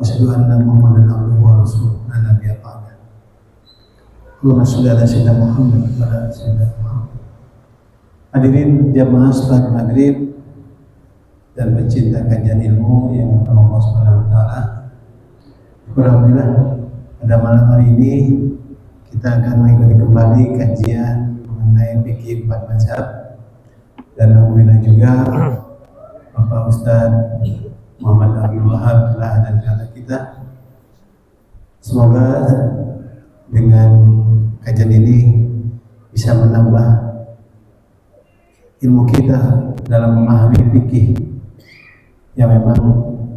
Asyhadu anna Muhammadan abduhu wa rasuluhu la nabiyya ba'dah. Allahumma shalli ala sayyidina Muhammad wa ala ali sayyidina Muhammad. Hadirin jamaah salat maghrib dan pecinta kajian ilmu yang Allah Subhanahu wa taala. Alhamdulillah pada malam hari ini kita akan mengikuti kembali kajian mengenai fikih 4 mazhab, dan alhamdulillah juga Bapak Ustadz Muhammad Abdul Wahab telah ada di antara kita. Semoga dengan kajian ini bisa menambah ilmu kita dalam memahami fikih yang memang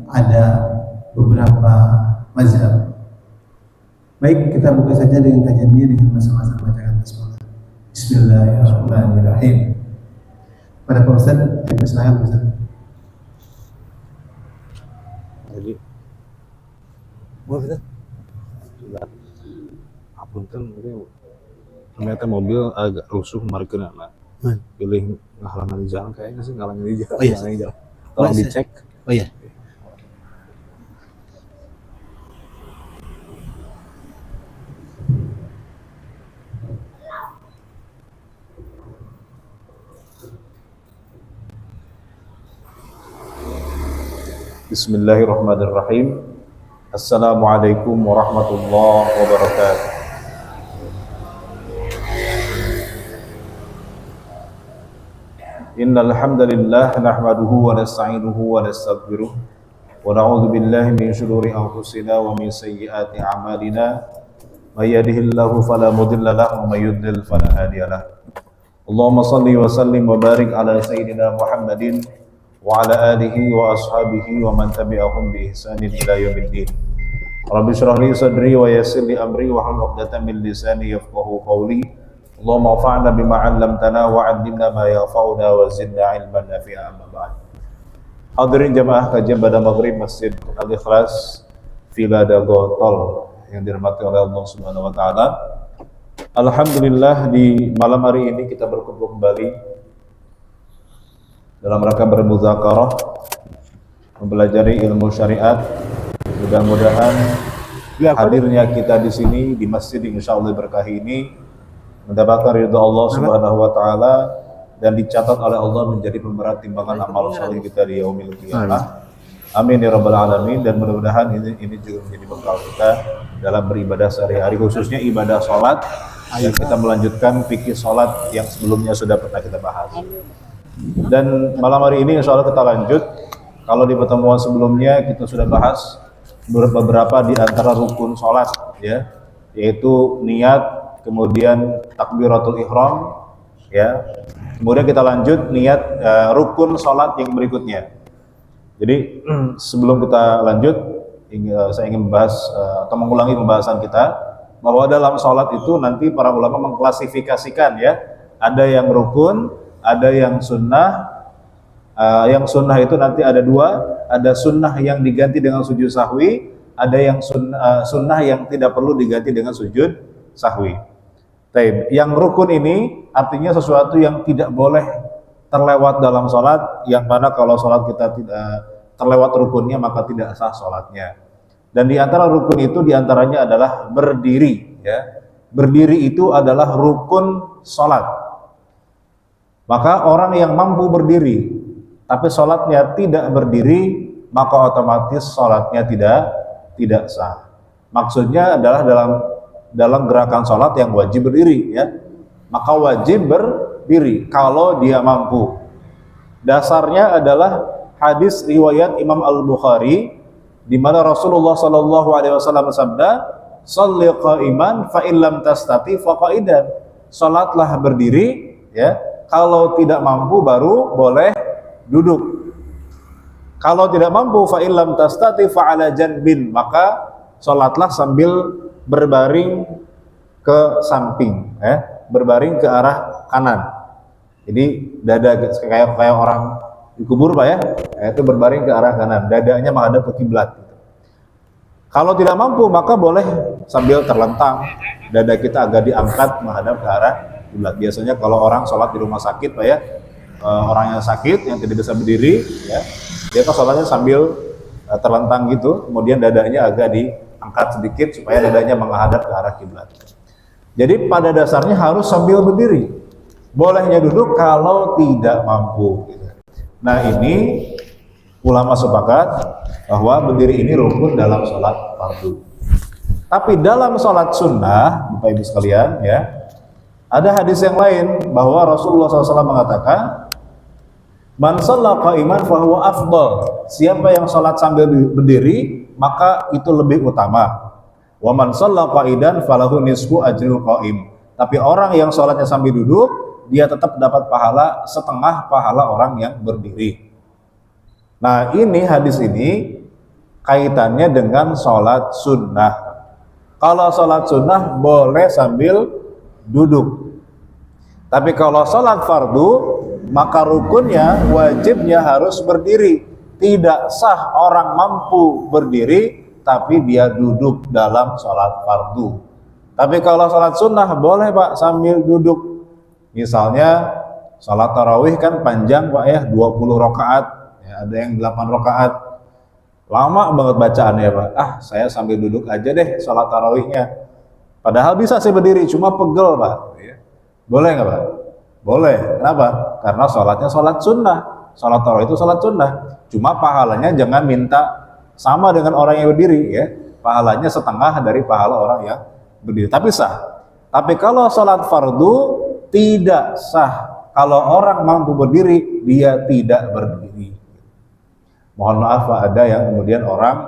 ada beberapa mazhab. Baik, kita buka saja dengan kajian ini dengan masa-masa bacaan basmalah. Bismillahirrahmanirrahim. Pada Pak Ustaz, silakan Pak Ustaz. Jadi, boleh kita? Sudah. Apunten, ternyata mobil agak rusuh markeun anak. Pilih ngahalangan di jalan, kayaknya sih ngahalangan di jalan. Oh iya, di jalan. Tolong dicek. Oh iya. Bismillahirrahmanirrahim. Assalamualaikum warahmatullahi wabarakatuh. Innal hamdalillah nahmaduhu wa nasta'inuhu wa nastaghfiruh wa na'udzu billahi min shururi anfusina wa min sayyiati a'malina. May yahdihillahu fala mudilla lahu wa may yudlil fala hadiya lahu. Allahumma shalli wa sallim wa barik ala sayyidina Muhammadin wa ala alihi wa ashabihi wa man tabi'ahum bi ihsanin ila yaumiddin. Rabbi shrah li sadri wa yassir li amri wa hlul 'uqdatam min lisani yafqahu qawli. Allahumma anfa'na bima 'allamtana wa 'allimna ma yanfa'una wa zidna 'ilman nafi'a, amma ba'd. Hadirin jamaah kajian pada maghrib Masjid Al-Ikhlas Villa Dago Tol yang dirahmati oleh Allah Subhanahu wa taala. Alhamdulillah di malam hari ini kita berkumpul kembali dalam rangka bermuzakarah, mempelajari ilmu syariat. Mudah-mudahan hadirnya kita di sini di masjid insyaallah berkah ini mendapatkan ridha Allah Subhanahu wa taala dan dicatat oleh Allah menjadi pemberat timbangan amal saleh kita di yaumil qiyamah. Amin ya rabbal alamin. Dan mudah-mudahan ini juga menjadi bekal kita dalam beribadah sehari-hari, khususnya ibadah salat, yang kita melanjutkan fikih salat yang sebelumnya sudah pernah kita bahas. Dan malam hari ini insya Allah kita lanjut. Kalau di pertemuan sebelumnya kita sudah bahas beberapa di antara rukun sholat, ya, yaitu niat, kemudian takbiratul ihram, ya. Kemudian kita lanjut niat rukun sholat yang berikutnya. Jadi sebelum kita lanjut, saya ingin membahas atau mengulangi pembahasan kita bahwa dalam sholat itu nanti para ulama mengklasifikasikan, ya, ada yang rukun, ada yang sunnah. Yang sunnah itu nanti ada dua, ada sunnah yang diganti dengan sujud sahwi, ada yang sunnah yang tidak perlu diganti dengan sujud sahwi. Yang rukun ini artinya sesuatu yang tidak boleh terlewat dalam sholat, yang mana kalau sholat kita tidak terlewat rukunnya maka tidak sah sholatnya. Dan di antara rukun itu diantaranya adalah berdiri, ya. Berdiri itu adalah rukun sholat. Maka orang yang mampu berdiri tapi sholatnya tidak berdiri, maka otomatis sholatnya tidak sah. Maksudnya adalah dalam gerakan sholat yang wajib berdiri, ya, maka wajib berdiri kalau dia mampu. Dasarnya adalah hadis riwayat Imam Al-Bukhari di mana Rasulullah SAW bersabda, "Shalli qa'iman fa illam tastati fa qa'idan." Salatlah berdiri, ya. Kalau tidak mampu baru boleh duduk. Kalau tidak mampu fa illam tastati fa ala janbin, maka salatlah sambil berbaring ke samping, ya, berbaring ke arah kanan. Jadi dada kayak orang dikubur, Pak, ya, itu berbaring ke arah kanan, dadanya menghadap ke kiblat. Kalau tidak mampu maka boleh sambil terlentang, dada kita agak diangkat menghadap ke arah kiblat. Biasanya kalau orang sholat di rumah sakit, Pak, ya, orang yang sakit yang tidak bisa berdiri, ya, dia kan sholatnya sambil terlentang gitu, kemudian dadanya agak diangkat sedikit supaya dadanya menghadap ke arah kiblat. Jadi pada dasarnya harus sambil berdiri. Bolehnya duduk kalau tidak mampu. Nah ini ulama sepakat bahwa berdiri ini rukun dalam sholat fardu. Tapi dalam sholat sunnah, Bapak Ibu sekalian, ya, ada hadis yang lain bahwa Rasulullah SAW mengatakan, man shalla qa'iman fahuwa afdal. Siapa yang sholat sambil berdiri, maka itu lebih utama. Wa man shalla qa'idan falahu nisfu ajril qa'im. Tapi orang yang sholatnya sambil duduk, dia tetap dapat pahala setengah pahala orang yang berdiri. Nah ini hadis ini kaitannya dengan sholat sunnah. Kalau sholat sunnah boleh sambil duduk. Tapi kalau sholat fardu, maka rukunnya, wajibnya harus berdiri. Tidak sah orang mampu berdiri, tapi dia duduk dalam sholat fardu. Tapi kalau sholat sunnah boleh Pak sambil duduk. Misalnya sholat tarawih kan panjang Pak ya, 20 rakaat, ya, ada yang 8 rakaat. Lama banget bacaannya Pak. Saya sambil duduk aja deh sholat tarawihnya. Padahal bisa saya berdiri, cuma pegel Pak. Boleh nggak Pak? Boleh. Kenapa? Karena sholatnya sholat sunnah. Sholat tarawih itu sholat sunnah. Cuma pahalanya jangan minta sama dengan orang yang berdiri ya. Pahalanya setengah dari pahala orang yang berdiri. Tapi sah. Tapi kalau sholat fardu tidak sah. Kalau orang mampu berdiri, dia tidak berdiri. Mohon maaf Pak, ada yang kemudian orang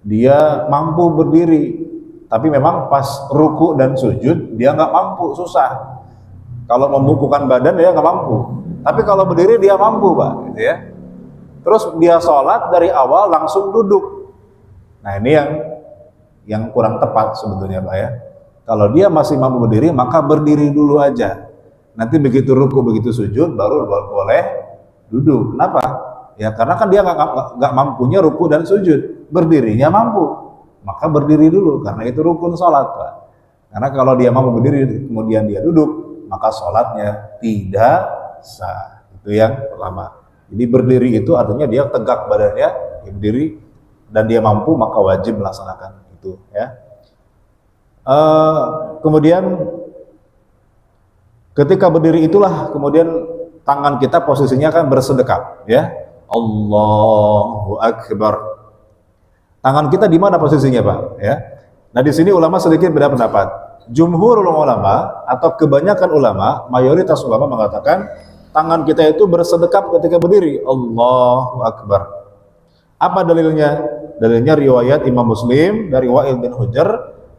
dia mampu berdiri, tapi memang pas ruku dan sujud dia nggak mampu, susah. Kalau membukukan badan dia nggak mampu. Tapi kalau berdiri dia mampu Pak, gitu ya. Terus dia sholat dari awal langsung duduk. Nah ini yang kurang tepat sebetulnya Pak ya. Kalau dia masih mampu berdiri, maka berdiri dulu aja. Nanti begitu ruku, begitu sujud, baru boleh duduk. Kenapa? Ya karena kan dia nggak mampunya ruku dan sujud. Berdirinya mampu, maka berdiri dulu. Karena itu rukun sholat Pak. Karena kalau dia mampu berdiri, kemudian dia duduk, maka sholatnya tidak sah. Itu yang pertama. Jadi berdiri itu artinya dia tegak badannya, dia berdiri, dan dia mampu, maka wajib melaksanakan itu ya. Kemudian ketika berdiri itulah kemudian tangan kita posisinya kan bersedekap ya. Allahu Akbar. Tangan kita di mana posisinya Pak ya? Nah di sini ulama sedikit beda pendapat. Jumhurul ulama atau kebanyakan ulama, mayoritas ulama mengatakan tangan kita itu bersedekap ketika berdiri. Allahu Akbar. Apa dalilnya? Dalilnya riwayat Imam Muslim dari Wa'il bin Hujr,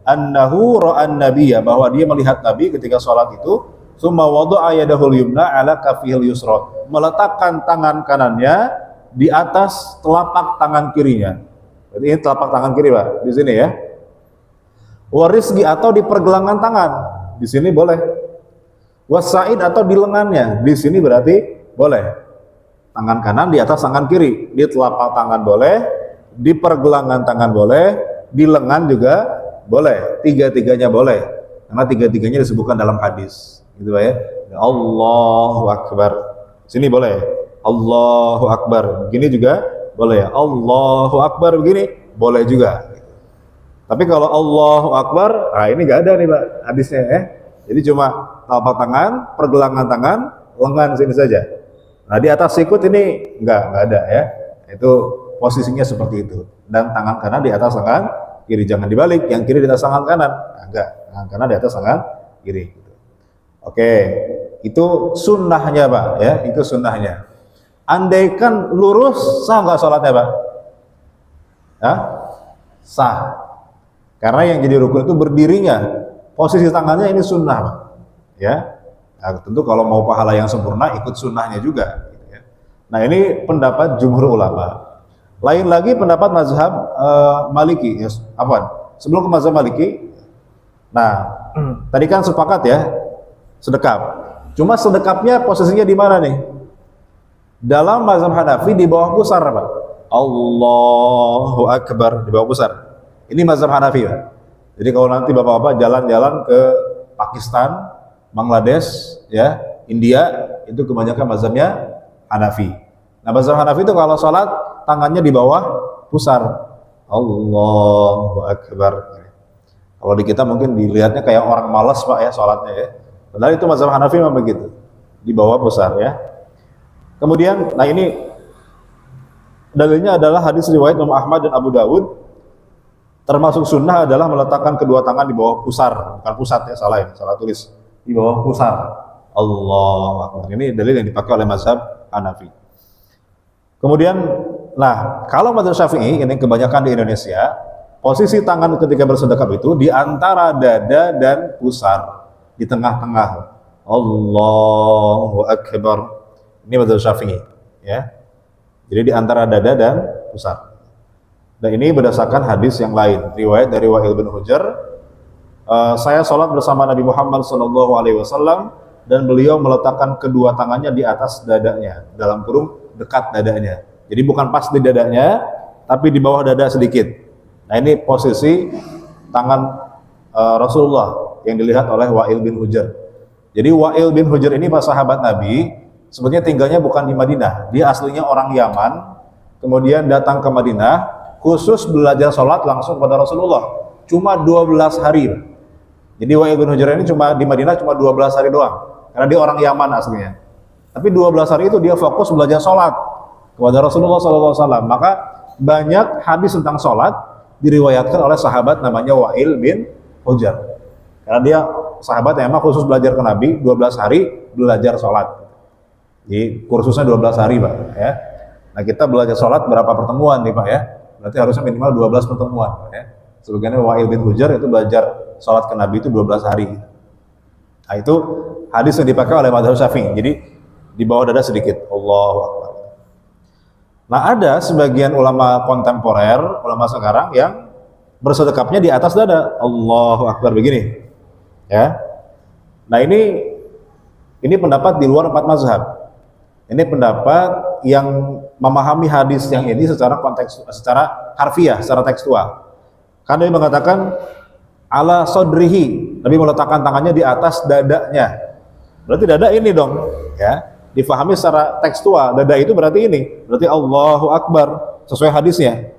annahu ra'an nabiyya, bahwa dia melihat Nabi ketika sholat itu, summa wada'a yadahul yumna ala kafihil yusra, meletakkan tangan kanannya di atas telapak tangan kirinya. Jadi ini telapak tangan kiri Pak, di sini ya. Warisgi atau di pergelangan tangan, di sini boleh. Wasaid atau di lengannya, di sini berarti boleh. Tangan kanan di atas tangan kiri, di telapak tangan boleh, di pergelangan tangan boleh, di lengan juga boleh. Tiga-tiganya boleh, karena tiga-tiganya disebutkan dalam hadis. Gitu Pak ya. Allahu Akbar. Sini boleh. Allahu Akbar. Begini juga boleh ya. Allahu Akbar begini boleh juga. Tapi kalau Allahu Akbar, nah ini nggak ada nih Pak hadisnya ya. Jadi cuma telapak tangan, pergelangan tangan, lengan sini saja. Nah di atas sikut ini nggak ada ya. Itu posisinya seperti itu. Dan tangan kanan di atas tangan kiri, jangan dibalik. Yang kiri di atas tangan kanan, nah, enggak. Tangan kanan di atas tangan kiri. Oke, itu sunnahnya Pak ya. Itu sunnahnya. Andaikan lurus, sah nggak sholatnya Pak? Ya? Sah. Karena yang jadi rukun itu berdirinya. Posisi tangannya ini sunnah Pak. Ya. Nah, tentu kalau mau pahala yang sempurna ikut sunnahnya juga. Gitu ya. Nah ini pendapat jumhur ulama. Lain lagi pendapat mazhab Maliki. Ya, sebelum ke mazhab Maliki. Nah tadi kan sepakat ya sedekap. Cuma sedekapnya posisinya di mana nih? Dalam mazhab Hanafi di bawah pusar Pak. Allahu Akbar di bawah pusar. Ini mazhab Hanafi Pak. Jadi kalau nanti bapak-bapak jalan-jalan ke Pakistan, Bangladesh, ya, India, itu kebanyakan mazhabnya Hanafi. Nah mazhab Hanafi itu kalau sholat tangannya di bawah pusar. Allahu Akbar. Kalau di kita mungkin dilihatnya kayak orang malas Pak ya sholatnya ya. Padahal itu mazhab Hanafi memang begitu. Di bawah pusar ya. Kemudian, nah ini dalilnya adalah hadis riwayat Imam Ahmad dan Abu Dawud. Termasuk sunnah adalah meletakkan kedua tangan di bawah pusar, bukan pusat ya, salah tulis. Di bawah pusar. Allahu Akbar. Ini dalil yang dipakai oleh mazhab Hanafi. Kemudian, nah kalau mazhab Syafi'i ini kebanyakan di Indonesia, posisi tangan ketika bersedekap itu di antara dada dan pusar, di tengah-tengah. Allahu Akbar. Ini mazhab Syafi'i, ya. Jadi di antara dada dan pusar. Dan ini berdasarkan hadis yang lain, riwayat dari Wa'il bin Hujr. Saya sholat bersama Nabi Muhammad SAW dan beliau meletakkan kedua tangannya di atas dadanya, dalam kurung dekat dadanya. Jadi bukan pas di dadanya, tapi di bawah dada sedikit. Nah ini posisi tangan Rasulullah yang dilihat oleh Wa'il bin Hujr. Jadi Wa'il bin Hujr ini sahabat Nabi, sebetulnya tinggalnya bukan di Madinah. Dia aslinya orang Yaman, kemudian datang ke Madinah, khusus belajar sholat langsung pada Rasulullah. Cuma 12 hari. Jadi Wa'il bin Hujr ini cuma di Madinah cuma 12 hari doang. Karena dia orang Yaman aslinya. Tapi 12 hari itu dia fokus belajar sholat kepada Rasulullah SAW. Maka banyak hadis tentang sholat diriwayatkan oleh sahabat namanya Wa'il bin Hujr. Karena dia sahabat yang memang khusus belajar ke Nabi, 12 hari belajar sholat. Jadi kursusnya 12 hari Pak ya. Nah kita belajar sholat berapa pertemuan nih Pak ya? Berarti harusnya minimal 12 pertemuan Pak ya. Sebagaimana Wa'il bin Hujr itu belajar sholat ke Nabi itu 12 hari. Nah itu hadis yang dipakai oleh mazhab Syafi'i. Jadi di bawah dada sedikit. Allahu Akbar. Nah ada sebagian ulama kontemporer, ulama sekarang yang bersedekapnya di atas dada. Allahu Akbar begini. Ya. Nah ini pendapat di luar 4 mazhab. Ini pendapat yang memahami hadis yang ini secara konteks, secara harfiah, secara tekstual. Karena dia mengatakan ala sodrihi, Nabi meletakkan tangannya di atas dadanya. Berarti dada ini dong, ya. Difahami secara tekstual, dada itu berarti ini. Berarti Allahu Akbar sesuai hadisnya.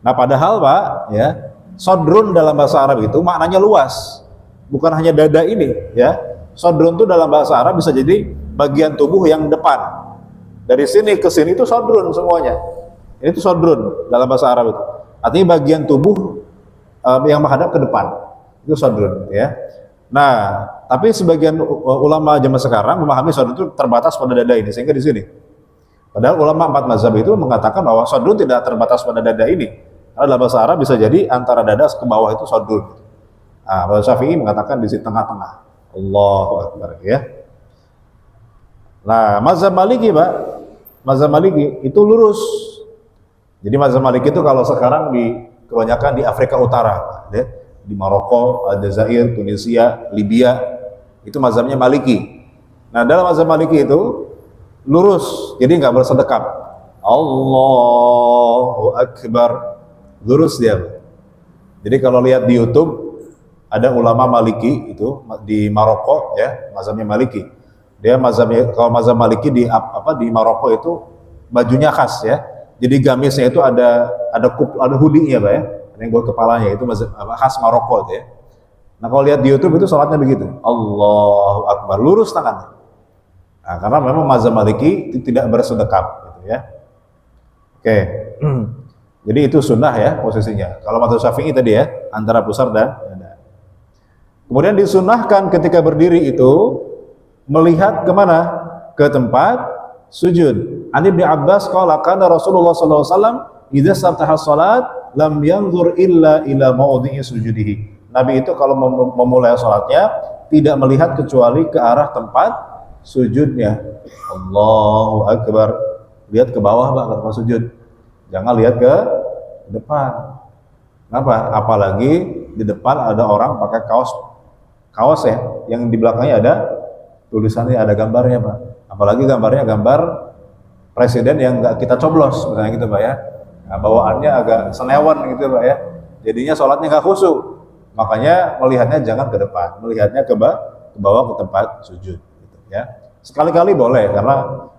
Nah, padahal Pak, ya, sodrun dalam bahasa Arab itu maknanya luas. Bukan hanya dada ini, ya. Sodrun itu dalam bahasa Arab bisa jadi bagian tubuh yang depan. Dari sini ke sini itu sodrun semuanya. Ini itu sodrun dalam bahasa Arab itu. Artinya bagian tubuh yang menghadap ke depan. Itu sodrun, ya. Nah, tapi sebagian ulama zaman sekarang memahami sodrun itu terbatas pada dada ini, sehingga di sini. Padahal ulama 4 mazhab itu mengatakan bahwa sodrun tidak terbatas pada dada ini. Karena dalam bahasa Arab bisa jadi antara dada ke bawah itu sodrun. Nah, mazhab Syafi'i mengatakan di tengah-tengah. Allahu Akbar, ya. Nah, mazhab Maliki Pak, mazhab Maliki itu lurus. Jadi mazhab Maliki itu kalau sekarang kebanyakan di Afrika Utara, Pak, ya. Di Maroko, Aljazair, Tunisia, Libya, itu mazhabnya Maliki. Nah, dalam mazhab Maliki itu lurus, jadi nggak bersedekap. Allahu Akbar, lurus dia. Jadi kalau lihat di YouTube ada ulama Maliki itu di Maroko, ya, mazhabnya Maliki. Dia mazhabnya, kalau mazhab Maliki di Maroko itu bajunya khas, ya. Jadi gamisnya itu ada hoodie-nya, Pak, ya. Ada yang buat kepalanya, itu mazhab khas Maroko itu, ya. Nah, kalau lihat di YouTube itu sholatnya begitu. Allahu Akbar, lurus tangannya. Nah, karena memang mazhab Maliki itu tidak bersedekap, gitu, ya. Oke. Jadi itu sunnah, ya, posisinya. Kalau mazhab Syafi'i tadi, ya, antara pusar dan dada. Kemudian disunnahkan ketika berdiri itu melihat kemana? Ke tempat sujud. An Ibnu Abbas qala kana Rasulullah sallallahu alaihi wasallam idza sartaha salat lam yanzur illa ila mawdi'i sujudihi. Nabi itu kalau memulai salatnya tidak melihat kecuali ke arah tempat sujudnya. Allahu Akbar. Lihat ke bawah, Pak, ke tempat sujud. Jangan lihat ke depan. Kenapa? Apalagi di depan ada orang pakai kaos ya, yang di belakangnya ada tulisannya, ada gambarnya, Pak. Apalagi gambarnya gambar presiden yang nggak kita coblos, misalnya gitu, Pak, ya. Nah, bawaannya agak senewan gitu, Pak, ya. Jadinya sholatnya nggak khusyuk. Makanya melihatnya jangan ke depan, melihatnya ke bawah ke tempat sujud, gitu, ya. Sekali-kali boleh karena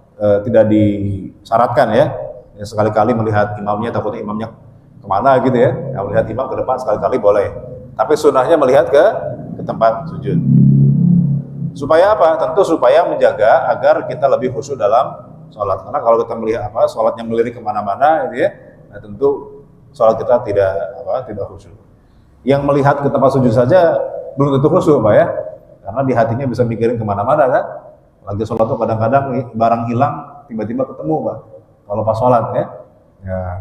tidak disyaratkan, ya. Ya, sekali-kali melihat imamnya, takutnya imamnya kemana gitu ya. Ya, melihat imam ke depan sekali-kali boleh. Tapi sunnahnya melihat ke tempat sujud. Supaya apa? Tentu supaya menjaga agar kita lebih khusyuk dalam sholat. Karena kalau kita melihat sholatnya melirik kemana-mana, gitu ya, nah tentu sholat kita tidak khusyuk. Yang melihat ke tempat sujud saja belum tentu khusyuk, Pak ya. Karena di hatinya bisa mikirin kemana-mana kan. Lagi sholat tuh kadang-kadang barang hilang tiba-tiba ketemu, Pak. Kalau pas sholat ya,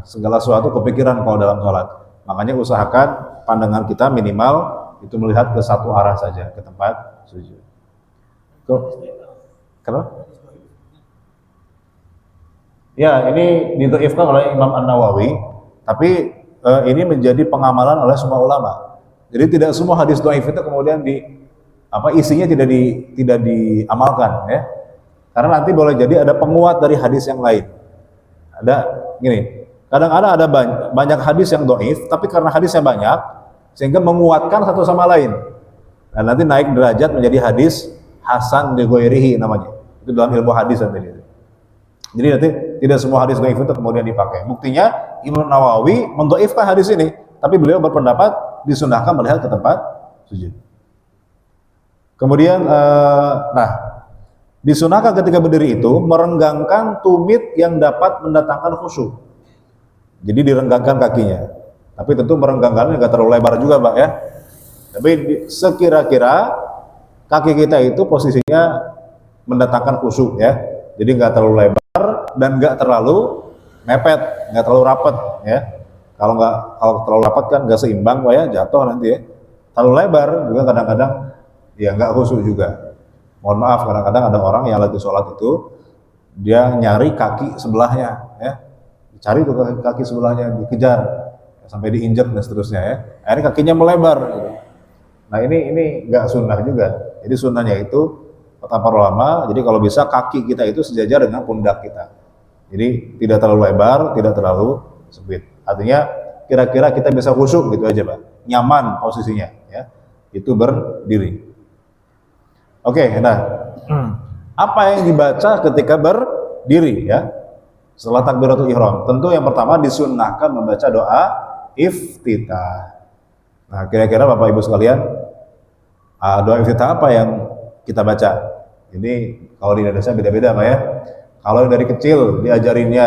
segala sesuatu kepikiran kalau dalam sholat. Makanya usahakan pandangan kita minimal itu melihat ke satu arah saja, ke tempat sujud. Kenapa? Ya, ini didhaifkan oleh Imam An-Nawawi, tapi ini menjadi pengamalan oleh semua ulama. Jadi tidak semua hadis dhaif itu kemudian isinya tidak diamalkan ya. Karena nanti boleh jadi ada penguat dari hadis yang lain. Ada gini, kadang-kadang ada banyak hadis yang dhaif, tapi karena hadisnya banyak sehingga menguatkan satu sama lain. Dan nanti naik derajat menjadi hadis hasan li ghairihi namanya. Itu dalam ilmu hadis nanti. Jadi nanti tidak semua hadis dhaif itu kemudian dipakai. Buktinya Imam Nawawi mendhaifkan hadis ini, tapi beliau berpendapat disunahkan melihat ke tempat sujud. Kemudian disunahkan ketika berdiri itu merenggangkan tumit yang dapat mendatangkan khusyuk. Jadi direnggangkan kakinya. Tapi tentu merenggangkannya nggak terlalu lebar juga, Pak ya. Tapi sekira-kira kaki kita itu posisinya mendatangkan khusyuk ya. Jadi nggak terlalu lebar dan nggak terlalu mepet, nggak terlalu rapat ya. Kalau terlalu rapat kan nggak seimbang, Pak ya, jatuh nanti ya. Terlalu lebar juga kadang-kadang ya nggak khusyuk juga. Mohon maaf, kadang-kadang ada orang yang lagi sholat itu dia nyari kaki sebelahnya ya. Cari tuh kaki sebelahnya, dikejar sampai diinjak dan seterusnya ya. Akhirnya kakinya melebar gitu. Nah ini nggak sunnah juga. Jadi sunnahnya itu kata para ulama, jadi kalau bisa kaki kita itu sejajar dengan pundak kita. Jadi tidak terlalu lebar, tidak terlalu sempit. Artinya kira-kira kita bisa khusyuk gitu aja, Pak. Nyaman posisinya ya. Itu berdiri. Oke, nah apa yang dibaca ketika berdiri ya? Setelah takbiratul ihram, tentu yang pertama disunnahkan membaca doa iftitah. Nah, kira-kira Bapak Ibu sekalian, doa iftitah apa yang kita baca? Ini kalau di Indonesia beda-beda, Pak ya. Kalau dari kecil diajarinnya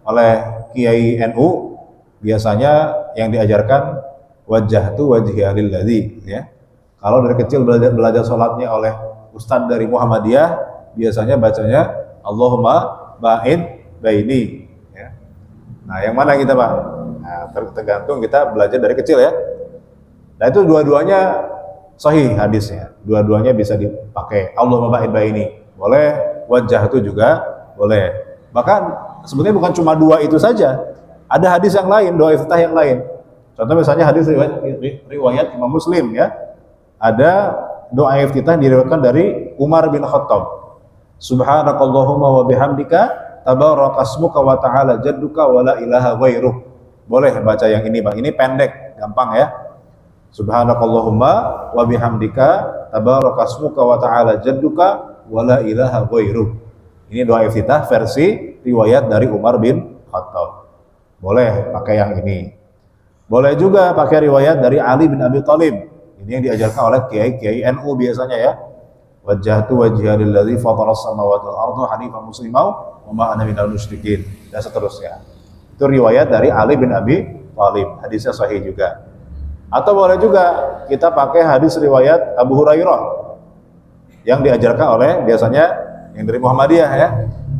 oleh Kiai NU, biasanya yang diajarkan wajjahtu wajhiya lilladzi ya. Kalau dari kecil belajar sholatnya oleh Ustadz dari Muhammadiyah, biasanya bacanya Allahumma ba'id baini ya. Nah, yang mana kita, Pak? Nah, tergantung kita belajar dari kecil ya. Nah, itu dua-duanya sahih hadisnya. Dua-duanya bisa dipakai. Allahumma ba'id baini boleh, wajah itu juga boleh. Bahkan sebenarnya bukan cuma dua itu saja. Ada hadis yang lain, doa iftitah yang lain. Contoh misalnya hadis riwayat Imam Muslim ya. Ada doa iftitah diriwayatkan dari Umar bin Khattab. Subhanakallahumma wa bihamdika tabarakasmuka wa ta'ala jadduka wa la ilaha ghairuh. Boleh baca yang ini, Pak. Ini pendek, gampang ya. Subhanakallahumma wa bihamdika tabarakasmuka wa ta'ala jadduka wa la ilaha ghairuh. Ini doa iftitah versi riwayat dari Umar bin Khattab. Boleh pakai yang ini. Boleh juga pakai riwayat dari Ali bin Abi Thalib. Ini yang diajarkan oleh kiai NU biasanya ya. Wajjahtu wajhiya lilladzi fataras samawati wal arda hanifan musliman wa ma ana minal musyrikin dan seterusnya. Itu riwayat dari Ali bin Abi Thalib. Hadisnya sahih juga. Atau boleh juga kita pakai hadis riwayat Abu Hurairah yang diajarkan oleh biasanya yang dari Muhammadiyah ya.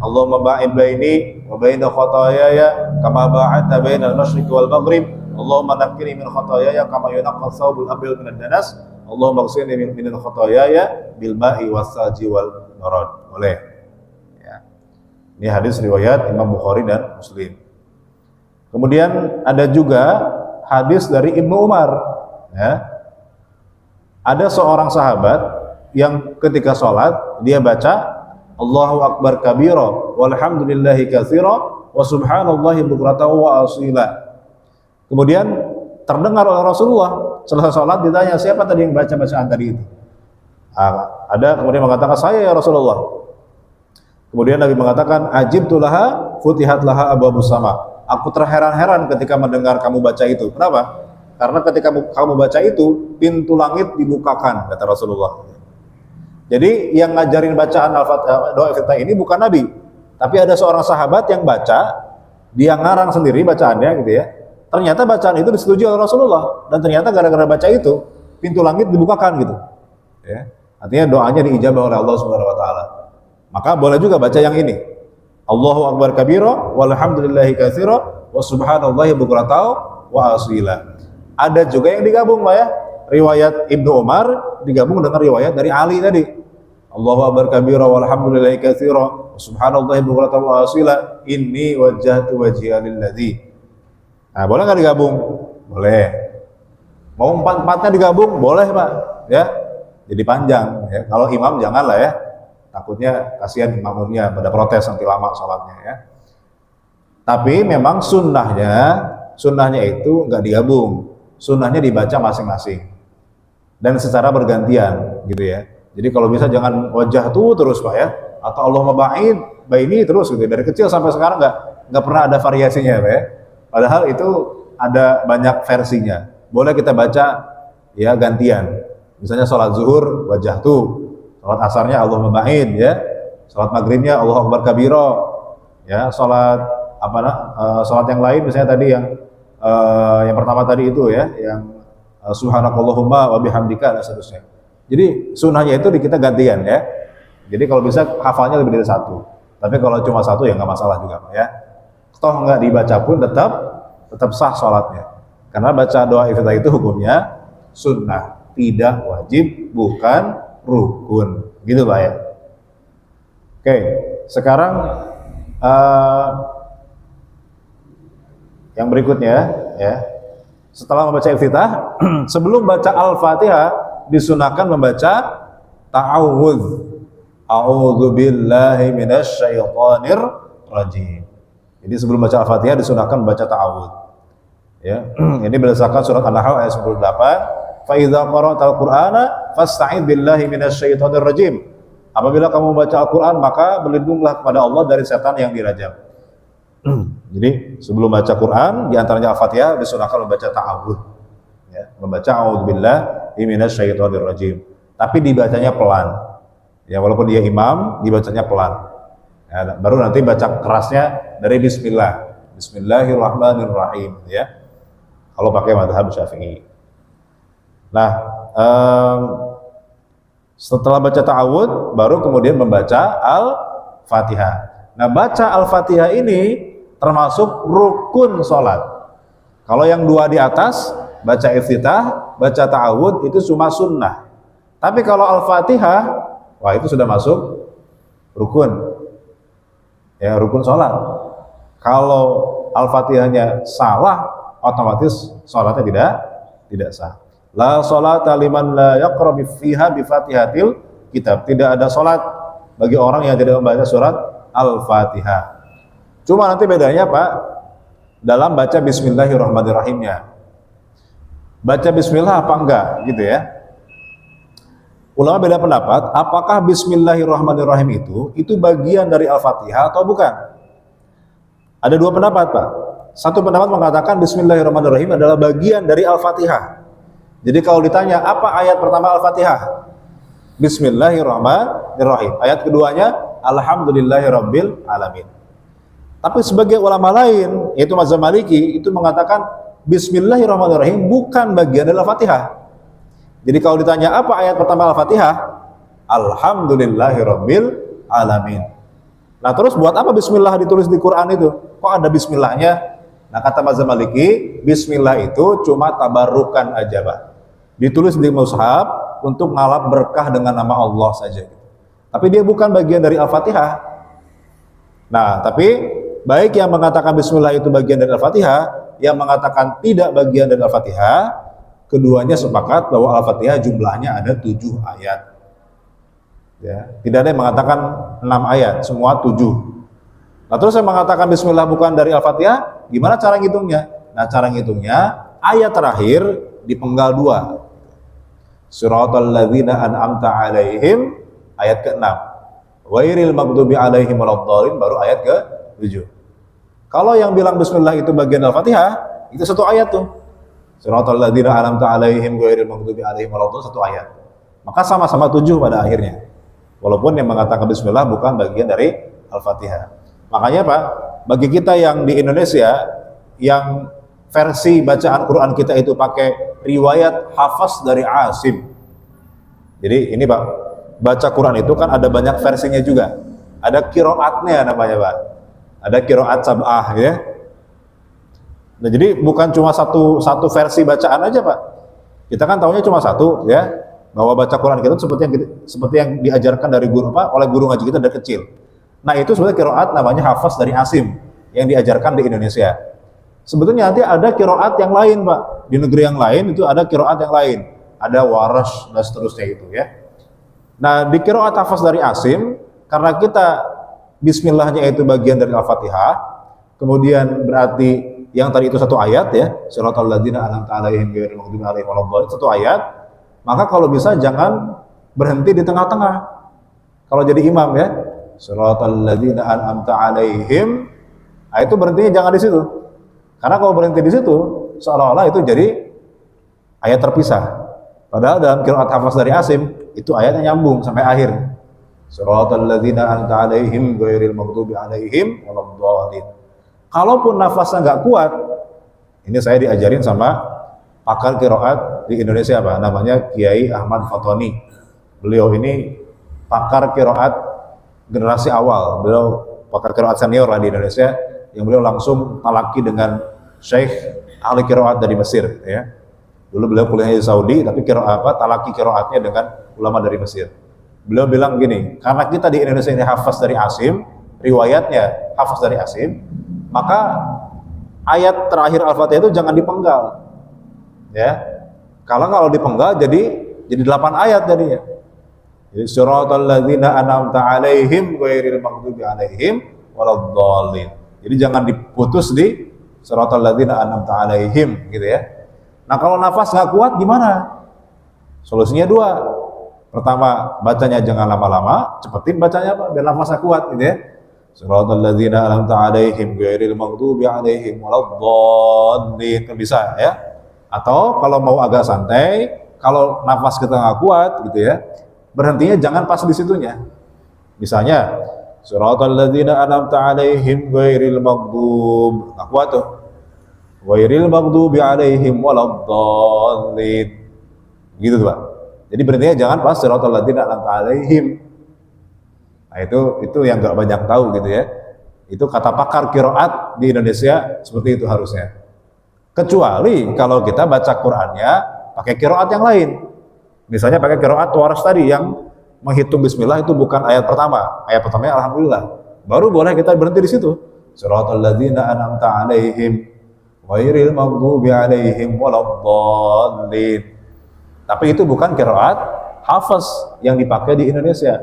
Allahumma ba'id baini wa baina khataayaya kama ba'adta bainal masyriqi wal maghrib. Allahumma naqqini min khataayaya kama yunqqa thawbul abyad minad danas. Allahumma ighsilni min khataayaya bil ma'i was-salji wal barad. Boleh. Ya. Ini hadis riwayat Imam Bukhari dan Muslim. Kemudian ada juga hadis dari Ibnu Umar ya. Ada seorang sahabat yang ketika sholat dia baca Allahu Akbar kabira walhamdulillahi katsira wa subhanallahi bukratan wa asila. Kemudian terdengar oleh Rasulullah selesai sholat ditanya siapa tadi yang baca bacaan tadi itu. Ada kemudian mengatakan saya ya Rasulullah. Kemudian Nabi mengatakan ajibtu laha futihat laha abwabus sama. Aku terheran-heran ketika mendengar kamu baca itu. Kenapa? Karena ketika kamu baca itu, pintu langit dibukakan, kata Rasulullah. Jadi yang ngajarin bacaan doa iftitah ini bukan Nabi, tapi ada seorang sahabat yang baca, dia ngarang sendiri bacaannya gitu ya. Ternyata bacaan itu disetujui oleh Rasulullah, dan ternyata gara-gara baca itu pintu langit dibukakan gitu. Ya. Artinya doanya diijabah oleh Allah Subhanahu wa taala. Maka boleh juga baca yang ini. Allahu akbar kabira walhamdulillahi katsira wa subhanallahi bukratan wa asila. Ada juga yang digabung Pak ya. Riwayat Ibnu Umar digabung dengan riwayat dari Ali tadi. Allahu akbar kabira walhamdulillahi katsira wa subhanallahi bukratan wa asila. Inni wajjahtu wajhiya lilladzi. Nah, boleh nggak digabung? Boleh. Mau empat-empatnya digabung? Boleh Pak. Ya, jadi panjang. Ya. Kalau imam janganlah ya. Takutnya kasihan makmumnya pada protes nanti lama sholatnya ya. Tapi memang sunnahnya itu nggak digabung. Sunnahnya dibaca masing-masing dan secara bergantian gitu ya. Jadi kalau bisa jangan wajah tuh terus Pak ya. Atau Allahumma ba'id baini terus gitu. Dari kecil sampai sekarang nggak pernah ada variasinya Pak ya. Padahal itu ada banyak versinya. Boleh kita baca ya gantian. Misalnya sholat zuhur wajah tuh, sholat asarnya Allahumma ba'id ya, sholat maghribnya Allahu akbar kabira ya, sholat sholat yang lain misalnya tadi yang pertama tadi itu ya, yang subhanakallahumma wa bihamdika dan seterusnya. Jadi sunnahnya itu kita gantian ya. Jadi kalau bisa hafalnya lebih dari satu. Tapi kalau cuma satu ya nggak masalah juga Pak ya. Toh nggak dibaca pun tetap sah sholatnya. Karena baca doa iftitah itu hukumnya sunnah, tidak wajib, bukan rukun. Gitu Pak ya. Oke, sekarang yang berikutnya ya. Setelah membaca iftitah, sebelum baca Al-Fatihah disunahkan membaca ta'awudz. A'udzu billahi minasyaitonir rajim. Jadi sebelum baca Al-Fatihah disunahkan membaca ta'awudz. Ya. Ini berdasarkan surat An-Nahl ayat 98. Fa idza qara'tal Qur'ana fasta'id billahi minasyaitonir rajim. Apabila kamu membaca Al-Qur'an maka berlindunglah kepada Allah dari setan yang dirajam. Jadi sebelum baca Quran di antaranya Al-Fatihah disunahkan membaca ta'awudz. Ya, membaca a'udzubillahi minasyaitonir rajim. Tapi dibacanya pelan. Ya, walaupun dia imam dibacanya pelan. Ya, baru nanti baca kerasnya dari bismillah. Bismillahirrahmanirrahim ya. Kalau pakai mazhab Syafi'i. Nah, setelah baca ta'awudz baru kemudian membaca Al-Fatihah. Nah, baca Al-Fatihah ini termasuk rukun sholat. Kalau yang dua di atas, baca iftitah, baca ta'awudz itu cuma sunnah. Tapi kalau Al-Fatihah, wah itu sudah masuk rukun. Ya, rukun sholat. Kalau Al-Fatihahnya salah, otomatis sholatnya tidak sah. La sholata liman la yaqra fiha bi fatihatil kitab. Tidak ada sholat bagi orang yang tidak membaca surat Al-Fatihah. Cuma nanti bedanya Pak, dalam baca bismillahirrahmanirrahimnya. Baca bismillah apa enggak gitu ya. Ulama beda pendapat, apakah bismillahirrahmanirrahim itu bagian dari Al-Fatihah atau bukan? Ada dua pendapat Pak. Satu pendapat mengatakan bismillahirrahmanirrahim adalah bagian dari Al-Fatihah. Jadi kalau ditanya apa ayat pertama Al-Fatihah? Bismillahirrahmanirrahim. Ayat keduanya alhamdulillahirabbil alamin. Tapi sebagai ulama lain, yaitu mazhab Maliki, itu mengatakan bismillahirrahmanirrahim bukan bagian dari Al-Fatihah. Jadi kalau ditanya apa ayat pertama Al-Fatihah? Alhamdulillahirabbil alamin. Nah, terus buat apa bismillah ditulis di Quran itu? Kok ada bismillahnya? Nah, kata mazhab Maliki, bismillah itu cuma tabarukan aja, Pak. Ditulis di mushaf untuk ngalap berkah dengan nama Allah saja. Tapi dia bukan bagian dari Al-Fatihah. Nah, tapi baik yang mengatakan bismillah itu bagian dari Al-Fatihah, yang mengatakan tidak bagian dari Al-Fatihah, keduanya sepakat bahwa Al-Fatihah jumlahnya ada 7 ayat. Ya, tidak ada yang mengatakan 6 ayat, semua 7. Nah, terus yang mengatakan bismillah bukan dari Al-Fatihah, gimana cara ngitungnya? Nah, cara ngitungnya ayat terakhir dipenggal 2. Siratal ladzina an'amta 'alaihim ayat ke-6. Ghairil maghdubi 'alaihim waladdallin baru ayat ke-7. Kalau yang bilang bismillah itu bagian Al-Fatihah, itu satu ayat tuh. Siratal ladzina an'amta 'alaihim ghairil maghdubi 'alaihim waladdallin, satu ayat. Maka sama-sama 7 pada akhirnya. Walaupun yang mengatakan bismillah bukan bagian dari Al-Fatihah. Makanya Pak, bagi kita yang di Indonesia yang versi bacaan Quran kita itu pakai riwayat hafaz dari Asim. Jadi ini Pak, baca Quran itu kan ada banyak versinya juga. Ada qiraatnya namanya Pak. Ada qiraat sab'ah ya. Nah, jadi bukan cuma satu versi bacaan aja Pak. Kita kan tahunya cuma satu ya, bahwa baca Quran kita seperti yang diajarkan dari guru oleh guru ngaji kita dari kecil. Nah, itu sebenarnya qiraat namanya hafaz dari Asim yang diajarkan di Indonesia. Sebetulnya nanti ada qiraat yang lain Pak. Di negeri yang lain itu ada qiraat yang lain. Ada Warash dan seterusnya itu ya. Nah, di qiraat hafaz dari Asim, karena kita bismillahnya itu bagian dari Al-Fatihah, kemudian berarti yang tadi itu satu ayat ya, siratal ladzina an'amta 'alaihim ghairil maghdubi 'alaihim waladdallin, satu ayat, maka kalau bisa jangan berhenti di tengah-tengah. Kalau jadi imam ya, siratal ladzina an'amta 'alaihim, nah itu berhentinya jangan di situ. Karena kalau berhenti di situ, seolah-olah itu jadi ayat terpisah. Padahal dalam qiraat hafaz dari Asim, itu ayatnya nyambung sampai akhir. Siratal ladzina an'amta 'alaihim ghairil maghdubi 'alaihim waladdallin. Kalaupun nafasnya nggak kuat, ini saya diajarin sama pakar qiraat di Indonesia Pak, namanya Kiai Ahmad Fatoni. Beliau ini pakar qiraat generasi awal. Beliau pakar qiraat senior lah di Indonesia, yang beliau langsung talaki dengan Syekh ahli qiraat dari Mesir ya. Dulu beliau kuliah di Saudi, tapi talaki qiraatnya dengan ulama dari Mesir. Beliau bilang gini, karena kita di Indonesia ini hafaz dari Asim, riwayatnya hafaz dari Asim, maka ayat terakhir Al-Fatihah itu jangan dipenggal. Ya. Kalau dipenggal jadi 8 ayat jadinya. Jadi siratal ladzina an'amta 'alaihim ghairil maghdubi 'alaihim waladdallin. Jadi jangan diputus di siratal ladzina an'amta 'alaihim gitu ya. Nah, kalau nafas nggak kuat gimana? Solusinya 2. Pertama, bacanya jangan lama-lama, cepetin bacanya Pak, biar nafasnya kuat gitu ya. Siratal ladzina an'amta 'alaihim ghairil maghdubi 'alaihim waladdallin, kan bisa ya. Atau kalau mau agak santai, kalau nafas kita nggak kuat gitu ya, berhentinya jangan pas di situnya. Misalnya siratal ladzina an'amta 'alaihim ghairil maghdub, nggak kuat tuh. Ghairil maghdubi 'alaihim waladdallin. Gitu tuh Pak. Jadi berhentinya jangan pas siratal ladzina an'amta 'alaihim. Nah, itu yang nggak banyak tahu gitu ya. Itu kata pakar qiraat di Indonesia seperti itu harusnya. Kecuali kalau kita baca Qur'annya pakai qiraat yang lain. Misalnya pakai qiraat Warash tadi yang menghitung bismillah itu bukan ayat pertama. Ayat pertamanya alhamdulillah. Baru boleh kita berhenti di situ. Siratal ladzina an'amta 'alaihim ghairil maghdubi 'alaihim waladdallin. Tapi itu bukan qiraat hafaz yang dipakai di Indonesia.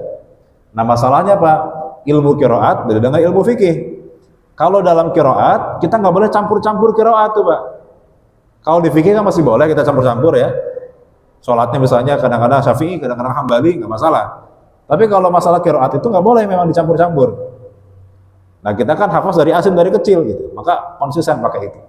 Nah, masalahnya Pak, ilmu qiraat beda dengan ilmu fikih. Kalau dalam qiraat kita nggak boleh campur-campur qiraat tuh Pak. Kalau di fikih kan masih boleh kita campur-campur ya. Sholatnya misalnya kadang-kadang Syafi'i, kadang-kadang Hambali, nggak masalah. Tapi kalau masalah qiraat itu nggak boleh memang dicampur-campur. Nah, kita kan hafaz dari Asim dari kecil gitu, maka konsisten pakai itu.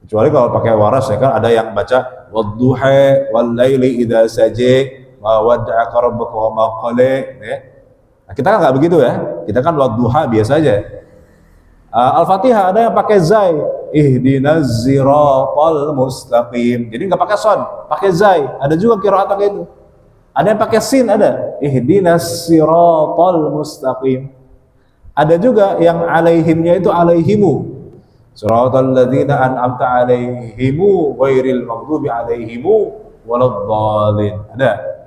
Kecuali kalau pakai Warash ya kan ada yang baca wadduha wal laili idza saja wa wadda'aka rabbuka wa ma qala ya. Nah, kita kan nggak begitu ya. Kita kan wadduha biasa aja. Al-Fatihah ada yang pakai zai, ihdinas siratal mustaqim. Jadi nggak pakai shad, pakai zai. Ada juga qiraat pakai itu. Ada yang pakai sin, ada ihdinas siratal mustaqim. Ada juga yang alaihimnya itu alaihimu. Siratal ladzina an'amta alaihimu ghairil maghdubi alaihimu waladdallin. Ada.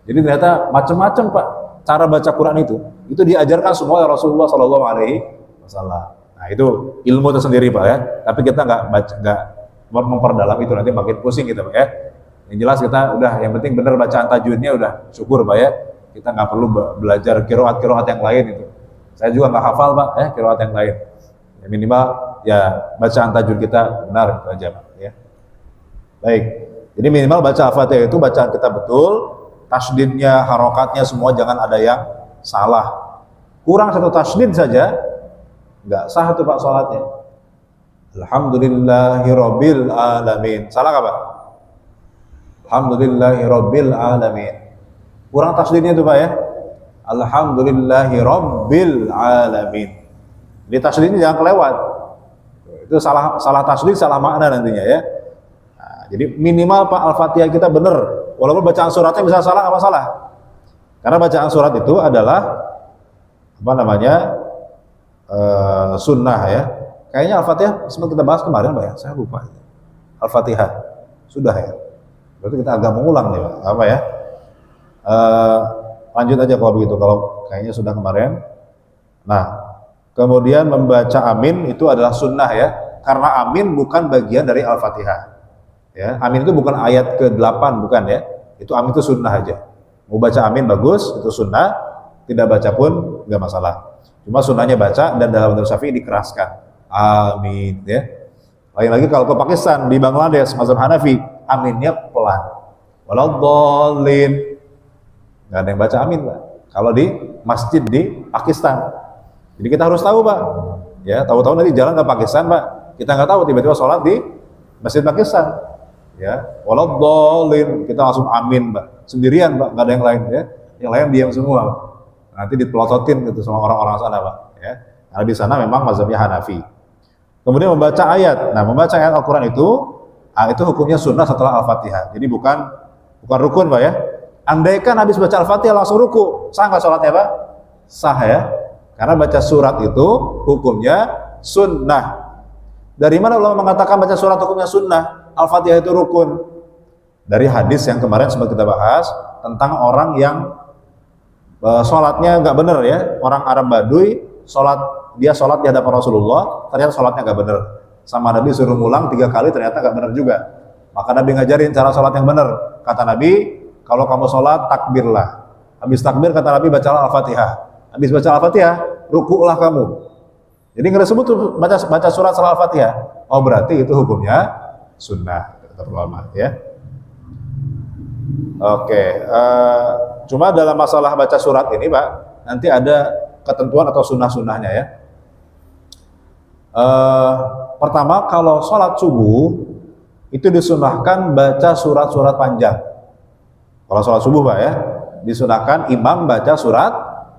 Jadi ternyata macam-macam Pak cara baca Quran itu. Itu diajarkan semua oleh Rasulullah sallallahu alaihi wasallam. Nah, itu ilmu tersendiri Pak ya. Tapi kita nggak memperdalam itu, nanti makin pusing kita Pak ya. Yang jelas kita udah, yang penting benar bacaan tajwidnya udah syukur Pak ya. Kita nggak perlu belajar qiraat yang lain itu. Saya juga nggak hafal Pak ya qiraat yang lain. Ya, minimal ya bacaan tajwid kita benar itu aja Pak ya. Baik. Jadi minimal baca Al-Fatihah itu bacaan kita betul, tasydidnya, harokatnya semua jangan ada yang salah. Kurang satu tasydid saja Nggak sah tuh Pak sholatnya. Alhamdulillahirabbil alamin. Salah nggak Pak? Alhamdulillahirabbil alamin. Kurang tasdidnya tuh Pak ya. Alhamdulillahirabbil alamin. Di tasdidnya jangan kelewat. Itu salah tasdid, salah makna nantinya ya. Nah, jadi minimal Pak Al-Fatihah kita benar. Walaupun bacaan suratnya bisa salah, apa salah? Karena bacaan surat itu adalah apa namanya? Sunnah ya. Kayaknya Al-Fatihah sempat kita bahas kemarin Pak ya. Saya lupa. Al-Fatihah sudah ya. Berarti kita agak mengulang nih Pak. Apa ya? Lanjut aja kalau begitu. Kalau kayaknya sudah kemarin. Nah, kemudian membaca amin itu adalah sunnah ya. Karena amin bukan bagian dari Al-Fatihah. Ya, amin itu bukan ayat ke-8 bukan ya. Itu amin itu sunnah aja. Mau baca amin bagus, itu sunnah. Tidak baca pun nggak masalah. Cuma sunnahnya baca dan dalam mazhab Syafi'i dikeraskan. Amin ya. Lain lagi kalau ke Pakistan, di Bangladesh mazhab Hanafi, aminnya pelan. Waladhdallin. Nggak ada yang baca amin Pak. Kalau di masjid di Pakistan. Jadi kita harus tahu Pak. Ya, tahu-tahu nanti jalan ke Pakistan Pak. Kita nggak tahu tiba-tiba sholat di masjid Pakistan. Ya, waladhdallin. Kita langsung amin Pak. Sendirian Pak, nggak ada yang lain ya. Yang lain diam semua Pak. Nanti dipelototin gitu sama orang-orang sana Pak. Ya, karena di sana memang mazhabnya Hanafi. Kemudian membaca ayat. Nah, membaca ayat Al-Quran itu hukumnya sunnah setelah Al-Fatihah. Jadi bukan rukun Pak ya. Andaikan habis baca Al-Fatihah langsung ruku, sah nggak sholatnya Pak? Sah ya. Karena baca surat itu hukumnya sunnah. Dari mana ulama mengatakan baca surat hukumnya sunnah? Al-Fatihah itu rukun. Dari hadis yang kemarin sempat kita bahas tentang orang yang sholatnya nggak benar ya. Orang Arab Baduy dia sholat di hadapan Rasulullah, ternyata sholatnya nggak benar. Sama Nabi suruh ngulang 3 kali, ternyata nggak benar juga. Maka Nabi ngajarin cara sholat yang benar. Kata Nabi, kalau kamu sholat takbirlah. Habis takbir kata Nabi bacalah Al-Fatihah. Habis baca Al-Fatihah, rukuklah kamu. Jadi nggak disebut tuh baca surat setelah Al-Fatihah. Oh berarti itu hukumnya sunnah kata ulama ya. Oke, cuma dalam masalah baca surat ini Pak, nanti ada ketentuan atau sunnah-sunnahnya ya. Pertama, kalau sholat subuh itu disunahkan baca surat-surat panjang. Kalau sholat subuh Pak ya, disunahkan imam baca surat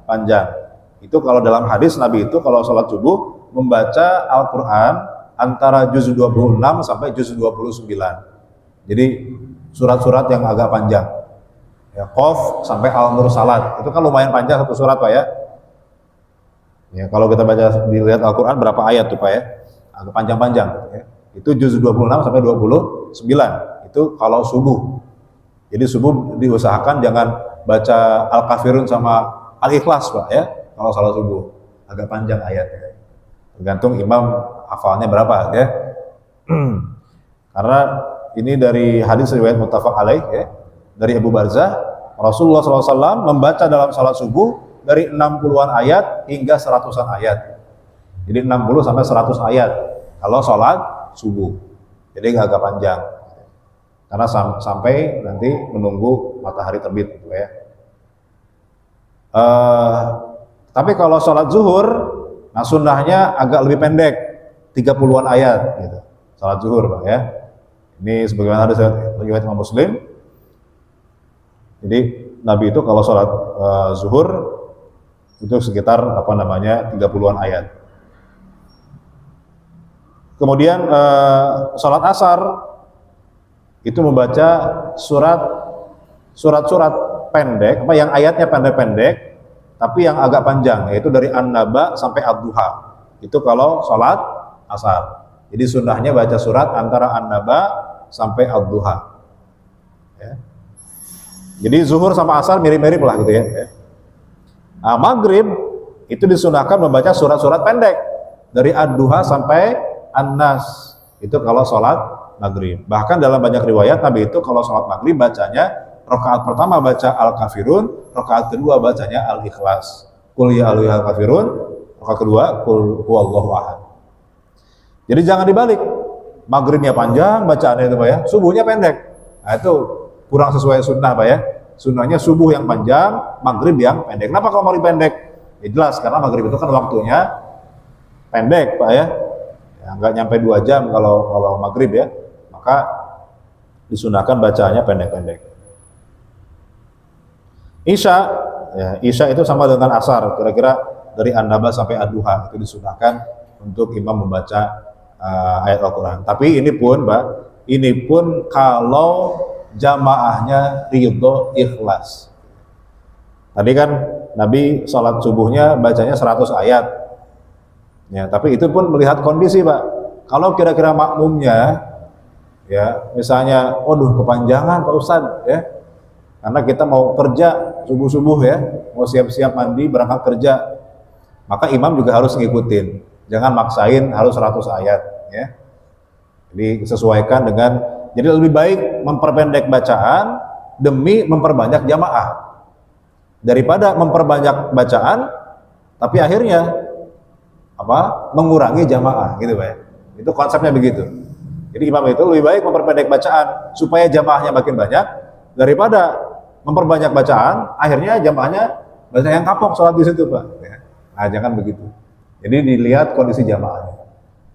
panjang. Itu kalau dalam hadis Nabi itu kalau sholat subuh membaca Al-Quran antara juz 26 sampai juz 29. Jadi surat-surat yang agak panjang. Ya, Qaf sampai Al-Mursalat. Itu kan lumayan panjang satu surat Pak ya. Ya, kalau kita baca dilihat Al-Quran berapa ayat tuh Pak ya? Agak panjang-panjang ya. Itu juz 26 sampai 29. Itu kalau subuh. Jadi subuh diusahakan jangan baca Al-Kafirun sama Al-Ikhlas Pak ya. Kalau salat subuh agak panjang ayatnya. Tergantung imam hafalnya berapa ya. Karena ini dari hadis riwayat muttafaq alaih ya. Dari Abu Barzah, Rasulullah SAW membaca dalam salat subuh dari 60-an ayat hingga 100-an ayat. Jadi 60 sampai 100 ayat kalau sholat subuh. Jadi agak panjang. Karena sampai nanti menunggu matahari terbit gitu ya. Tapi kalau sholat zuhur, nah sunnahnya agak lebih pendek, 30-an ayat gitu. Sholat zuhur Pak ya. Ini sebagaimana ada riwayat Imam Muslim. Jadi Nabi itu kalau sholat zuhur itu sekitar 30-an ayat. Kemudian sholat asar itu membaca surat-surat pendek, yang ayatnya pendek-pendek, tapi yang agak panjang, yaitu dari An-Naba sampai Ad-Duha. Itu kalau sholat asar. Jadi sunnahnya baca surat antara An-Naba sampai Ad-Duha. Ya. Jadi zuhur sama asar mirip-mirip lah gitu ya. Nah, maghrib itu disunahkan membaca surat-surat pendek dari Ad-Duha sampai An-Nas. Itu kalau sholat maghrib. Bahkan dalam banyak riwayat Nabi itu kalau sholat maghrib bacanya rakaat pertama baca Al-Kafirun, rakaat kedua bacanya Al-Ikhlas. Qul ya ayyuhal kafirun, rakaat kedua Qul huwallahu ahad. Jadi jangan dibalik. Maghribnya panjang bacaannya itu Pak ya, subuhnya pendek. Nah itu kurang sesuai sunnah Pak ya. Sunnahnya subuh yang panjang, maghrib yang pendek. Kenapa kalau maghrib pendek? Ya jelas karena maghrib itu kan waktunya pendek Pak ya, nggak nyampe 2 jam kalau maghrib ya, maka disunahkan bacaannya pendek-pendek. Isya, ya, Isya itu sama dengan asar, kira-kira dari An-Naba sampai Ad-Duha itu disunahkan untuk imam membaca ayat Al-Quran. Tapi ini pun Pak, ini pun kalau jamaahnya ridho ikhlas. Tadi kan Nabi sholat subuhnya bacanya 100 ayat. Ya, tapi itu pun melihat kondisi Pak. Kalau kira-kira makmumnya ya misalnya, waduh kepanjangan Pak Ustadz ya, karena kita mau kerja subuh-subuh ya, mau siap-siap mandi berangkat kerja, maka imam juga harus ngikutin, jangan maksain harus 100 ayat ya. Jadi sesuaikan dengan, jadi lebih baik memperpendek bacaan demi memperbanyak jamaah daripada memperbanyak bacaan tapi akhirnya mengurangi jamaah gitu Pak ya. Itu konsepnya begitu. Jadi imam itu lebih baik memperpendek bacaan supaya jamaahnya makin banyak daripada memperbanyak bacaan akhirnya jamaahnya banyak yang kapok sholat di situ Pak. Nah jangan begitu. Jadi dilihat kondisi jamaahnya.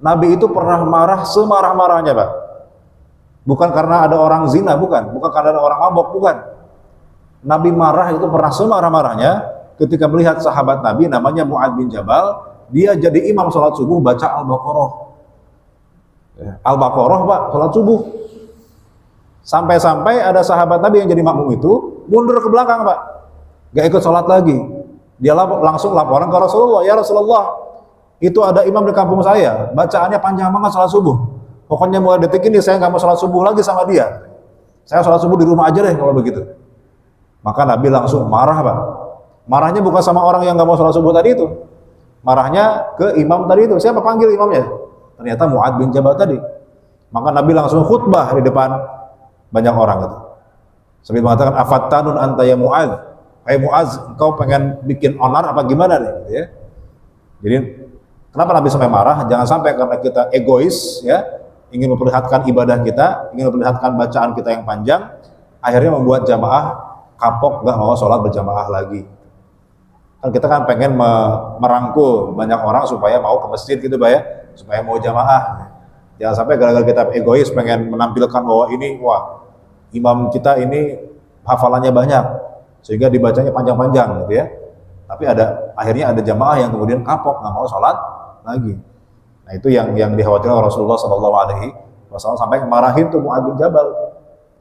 Nabi itu pernah marah semarah-marahnya Pak. Bukan karena ada orang zina, bukan karena ada orang mabok, bukan. Nabi marah itu pernah semarah-marahnya ketika melihat sahabat Nabi namanya Mu'adz bin Jabal, dia jadi imam sholat subuh baca Al-Baqarah. Al-Baqarah Pak, sholat subuh. Sampai-sampai ada sahabat Nabi yang jadi makmum itu mundur ke belakang Pak, gak ikut sholat lagi. Dia langsung laporan ke Rasulullah, ya Rasulullah, itu ada imam di kampung saya, bacaannya panjang banget sholat subuh. Pokoknya mulai detik ini saya nggak mau sholat subuh lagi sama dia. Saya sholat subuh di rumah aja deh kalau begitu. Maka Nabi langsung marah Pak. Marahnya bukan sama orang yang nggak mau sholat subuh tadi itu, marahnya ke imam tadi itu. Siapa panggil imamnya? Ternyata Mu'adz bin Jabal tadi. Maka Nabi langsung khutbah di depan banyak orang itu. Sambil mengatakan, afattanun anta ya Mu'adz. Hai Mu'adz, engkau pengen bikin onar apa gimana nih? Gitu ya. Jadi kenapa Nabi sampai marah? Jangan sampai karena kita egois ya, ingin memperlihatkan ibadah kita, ingin memperlihatkan bacaan kita yang panjang, akhirnya membuat jamaah kapok, gak mau sholat berjamaah lagi. Kan kita kan pengen merangkul banyak orang supaya mau ke masjid gitu Pak ya, supaya mau jamaah. Jangan sampai gara-gara kita egois pengen menampilkan bahwa ini, wah imam kita ini hafalannya banyak sehingga dibacanya panjang-panjang gitu ya. Tapi akhirnya ada jamaah yang kemudian kapok, nggak mau sholat lagi. Nah itu yang dikhawatirkan Rasulullah SAW sampai marahin tuh Mu'adz bin Jabal.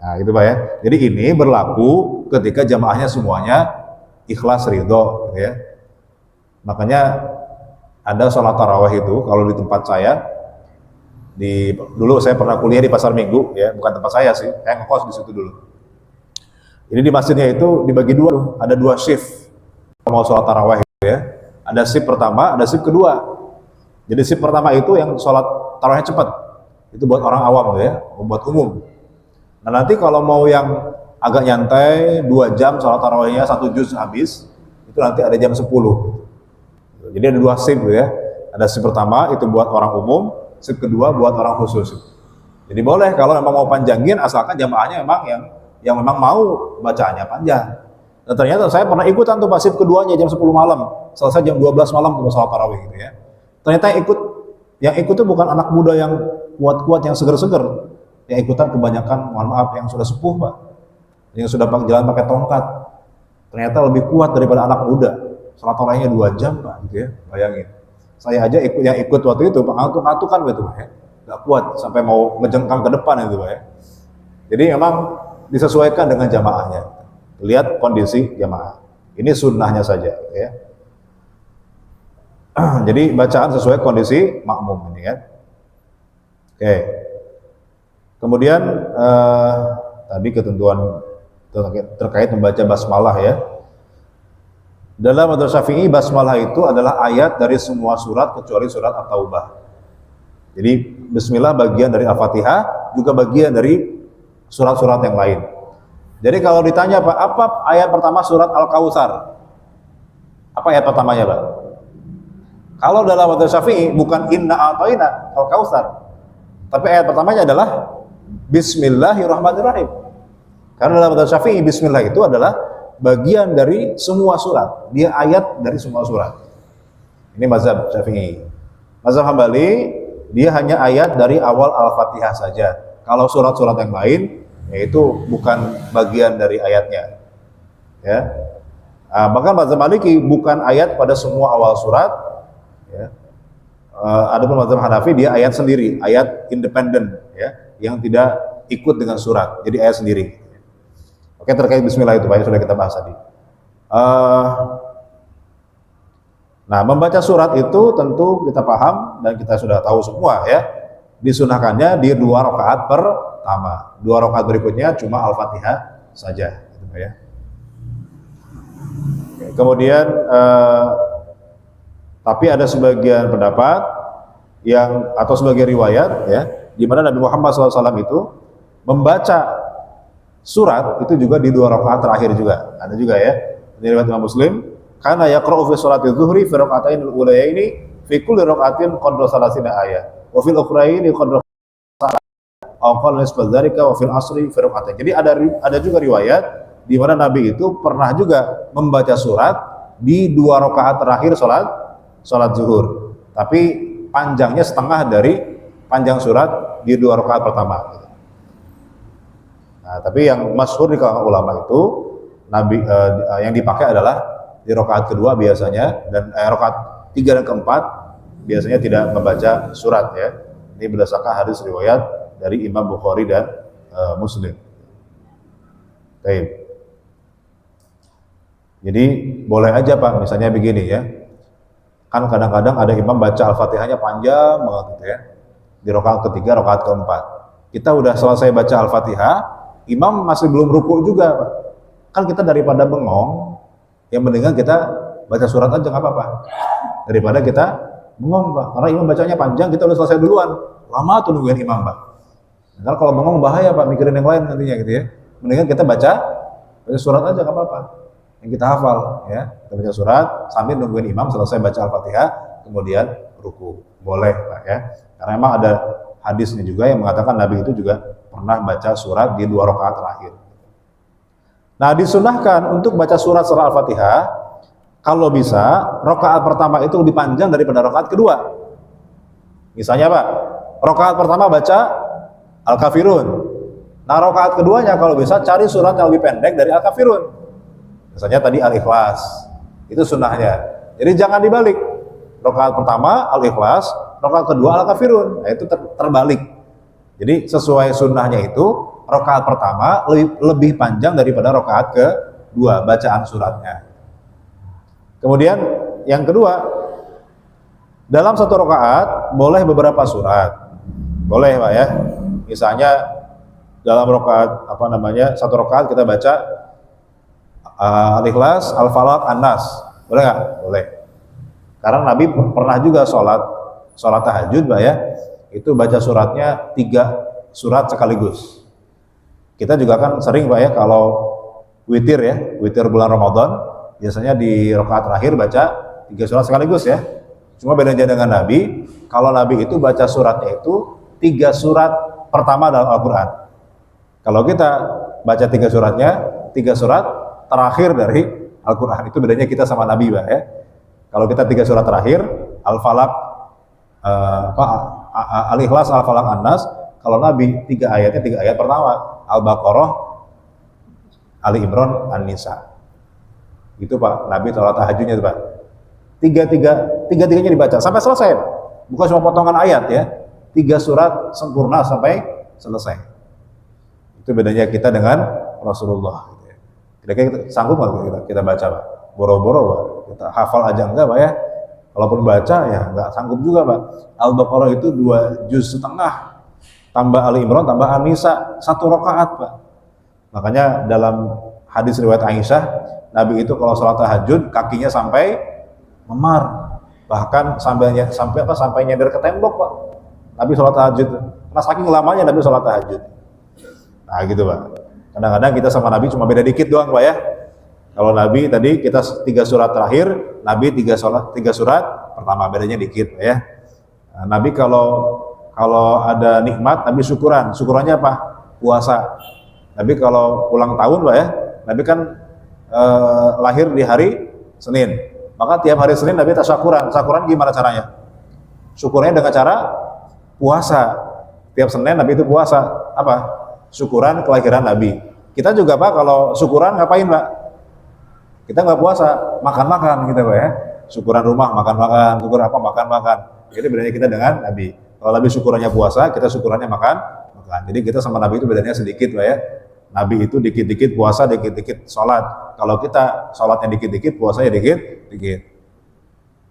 Nah itu Pak ya. Jadi ini berlaku ketika jamaahnya semuanya ikhlas ridho gitu ya. Makanya ada sholat tarawih itu kalau di tempat saya, dulu saya pernah kuliah di Pasar Minggu ya, bukan tempat saya sih, saya ngekos di situ dulu. Jadi di masjidnya itu dibagi dua, ada 2 shift mau sholat tarawih gitu ya. Ada shift pertama, ada shift kedua. Jadi shift pertama itu yang sholat tarawihnya cepat, itu buat orang awam gitu ya, buat umum. Nah nanti kalau mau yang agak nyantai 2 jam sholat tarawihnya 1 juz habis, itu nanti ada jam 10. Jadi ada 2 shift gitu ya. Ada shift pertama itu buat orang umum, shift kedua buat orang khusus. Jadi boleh kalau memang mau panjangin, asalkan jamaahnya memang yang memang mau bacaannya panjang. Dan ternyata saya pernah ikutan tuh pas shift keduanya jam 10 malam, selesai jam 12 malam untuk sholat tarawih gitu ya. Ternyata yang ikut tuh bukan anak muda yang kuat-kuat, yang seger-seger. Yang ikutan kebanyakan, mohon maaf, yang sudah sepuh Pak, yang sudah jalan pakai tongkat. Ternyata lebih kuat daripada anak muda. Sholat tarawihnya 2 jam Pak gitu ya, bayangin. Saya aja yang ikut waktu itu ngantuk kan gitu Pak ya, nggak kuat sampai mau ngejengkang ke depan itu Pak ya. Jadi memang disesuaikan dengan jamaahnya, lihat kondisi jamaah. Ini sunnahnya saja ya. Jadi bacaan sesuai kondisi makmum ini kan. Oke. Kemudian tadi ketentuan terkait membaca basmalah ya. Dalam mazhab Syafi'i, basmalah itu adalah ayat dari semua surat kecuali surat At-Taubah. Jadi bismillah bagian dari Al-Fatihah, juga bagian dari surat-surat yang lain. Jadi kalau ditanya Pak, apa ayat pertama surat Al-Kautsar? Apa ayat pertamanya Pak? Kalau dalam mazhab Syafi'i bukan inna a'tayna Al-Kautsar, tapi ayat pertamanya adalah Bismillahirrahmanirrahim. Karena dalam mazhab Syafi'i bismillah itu adalah bagian dari semua surat, dia ayat dari semua surat. Ini mazhab Syafi'i. Mazhab Hambali dia hanya ayat dari awal Al-Fatihah saja. Kalau surat-surat yang lain, yaitu bukan bagian dari ayatnya. Ya. Bahkan mazhab Maliki bukan ayat pada semua awal surat. Ya. Adapun mazhab Hanafi dia ayat sendiri, ayat independen, ya, yang tidak ikut dengan surat, jadi ayat sendiri. Oke, terkait Bismillah itu Pak, ya, sudah kita bahas tadi. Nah, membaca surat itu tentu kita paham dan kita sudah tahu semua, ya. Disunahkannya di 2 rakaat pertama. 2 rakaat berikutnya cuma Al-Fatihah saja, gitu, Pak, ya. Kemudian tapi ada sebagian pendapat yang atau sebagian riwayat, ya, di mana Nabi Muhammad SAW itu membaca surat itu juga di 2 rakaat terakhir juga. Ada juga, ya. Ini riwayat Imam Muslim. Karena yaqra'u fi sholati dzuhri fi raka'atayn al-ulayaini fi kulli raka'atin qadra 30 ayat. Wa fil ukhraini qadra aw qala nisfa dzalika wa fil asri fi raka'atain. Jadi ada juga riwayat di mana Nabi itu pernah juga membaca surat di 2 rakaat terakhir salat zuhur. Tapi panjangnya setengah dari panjang surat di 2 rakaat pertama. Nah, tapi yang masyhur di kalangan ulama itu Nabi yang dipakai adalah di rakaat kedua biasanya, dan rakaat 3 dan keempat biasanya tidak membaca surat, ya. Ini berdasarkan hadis riwayat dari Imam Bukhari dan Muslim. Baik. Jadi boleh aja Pak, misalnya begini, ya. Kan kadang-kadang ada imam baca Al-Fatihahnya panjang banget gitu, ya. Di rakaat ketiga, rakaat keempat. Kita udah selesai baca Al-Fatihah, imam masih belum ruku juga, Pak. Kan kita daripada bengong, yang mendingan kita baca surat aja nggak apa-apa daripada kita bengong, Pak. Karena imam bacanya panjang, kita udah selesai duluan, lama tuh nungguin imam, Pak. Karena kalau bengong bahaya, Pak, mikirin yang lain nantinya gitu, ya. Mendingan kita baca surat aja nggak apa-apa yang kita hafal, ya. Kita baca surat sambil nungguin imam selesai baca Al-Fatihah kemudian ruku, boleh, Pak, ya. Karena memang ada hadisnya juga yang mengatakan Nabi itu juga pernah baca surat di 2 rakaat terakhir. Nah, disunahkan untuk baca surat setelah Al-Fatihah kalau bisa rakaat pertama itu lebih panjang daripada rakaat kedua. Misalnya, Pak, rakaat pertama baca Al-Kafirun. Nah, rakaat keduanya kalau bisa cari surat yang lebih pendek dari Al-Kafirun. Misalnya tadi Al-Ikhlas. Itu sunnahnya. Jadi jangan dibalik. Rakaat pertama Al-Ikhlas, rakaat kedua Al-Kafirun. Nah, itu terbalik. Jadi sesuai sunnahnya itu rakaat pertama lebih panjang daripada rakaat kedua bacaan suratnya. Kemudian yang kedua, dalam satu rakaat boleh beberapa surat. Boleh, Pak, ya. Misalnya dalam rakaat satu rakaat kita baca Al-Ikhlas, Al-Falaq, An-Nas. Boleh nggak? Boleh. Karena Nabi pernah juga sholat tahajud, Pak, ya. Itu baca suratnya 3 surat sekaligus. Kita juga kan sering, Pak, ya, kalau witir, ya, witir bulan Ramadan, biasanya di rakaat terakhir baca 3 surat sekaligus, ya. Cuma bedanya dengan Nabi, kalau Nabi itu baca suratnya itu 3 surat pertama dalam Al-Quran. Kalau kita baca 3 suratnya, 3 surat terakhir dari Al-Quran. Itu bedanya kita sama Nabi, Pak, ya. Kalau kita 3 surat terakhir, Al-Falaq, Al-Ikhlas, Al-Falaq, An-Nas. Kalau Nabi 3 ayatnya 3 ayat pertama, Al-Baqarah, Ali Imran, An-Nisa. Itu, Pak, Nabi sholat tahajudnya itu, Pak. Tiga-tiganya dibaca sampai selesai, Pak. Bukan cuma potongan ayat, ya. 3 surat sempurna sampai selesai. Itu bedanya kita dengan Rasulullah. Kira-kira kita sanggup nggak kita baca, Pak? Boro-boro, Pak. Kita hafal aja enggak, Pak, ya. Kalaupun baca, ya nggak sanggup juga, Pak. Al-Baqarah itu 2 juz setengah. Tambah Ali Imran, tambah An-Nisa, 1 rakaat, Pak. Makanya dalam hadis riwayat Aisyah, Nabi itu kalau sholat tahajud kakinya sampai memar, bahkan sampai nyender ke tembok, Pak. Nabi sholat tahajud, karena saking lamanya Nabi sholat tahajud. Nah, gitu, Pak. Kadang-kadang kita sama Nabi cuma beda dikit doang, Pak, ya. Kalau Nabi tadi kita 3 surat terakhir, Nabi 3 surat pertama, bedanya dikit, Pak, ya. Nah, Nabi kalau ada nikmat, Nabi syukurannya apa? Puasa. Nabi kalau ulang tahun, Pak, ya, Nabi kan lahir di hari Senin, maka tiap hari Senin Nabi tasyakuran. Tasyakuran gimana caranya? Syukurnya dengan cara puasa. Tiap Senin Nabi itu puasa. Apa? Syukuran kelahiran Nabi. Kita juga Pak, kalau syukuran ngapain Pak? Kita nggak puasa, makan-makan gitu Pak ya. Syukuran rumah, makan-makan. Syukur apa, makan-makan. Jadi bedanya kita dengan Nabi. Kalau Nabi syukurannya puasa, kita syukurannya makan. Jadi kita sama Nabi itu bedanya sedikit Pak ya. Nabi itu dikit-dikit puasa, dikit-dikit sholat. Kalau kita sholatnya dikit-dikit, puasanya dikit-dikit.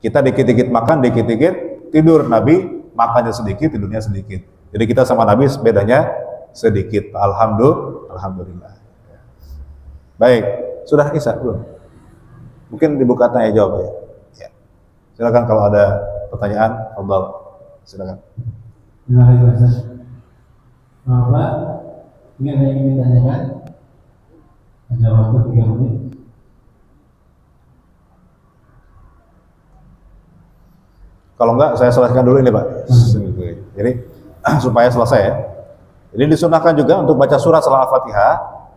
Kita dikit-dikit makan, dikit-dikit tidur. Nabi makannya sedikit, tidurnya sedikit. Jadi kita sama Nabi bedanya sedikit. Alhamdulillah. Baik, sudah Isa belum? Mungkin dibuka tanya jawab ya. Ya. Silakan kalau ada pertanyaan, Fadhal. Silakan. Terima kasih Ustaz. Bapak, ini ada yang ingin ditanyakan? Ada waktu 3 menit. Kalau enggak, saya selesaikan dulu ini Pak. Jadi supaya selesai ya. Jadi disunahkan juga untuk baca surat setelah Al-Fatihah,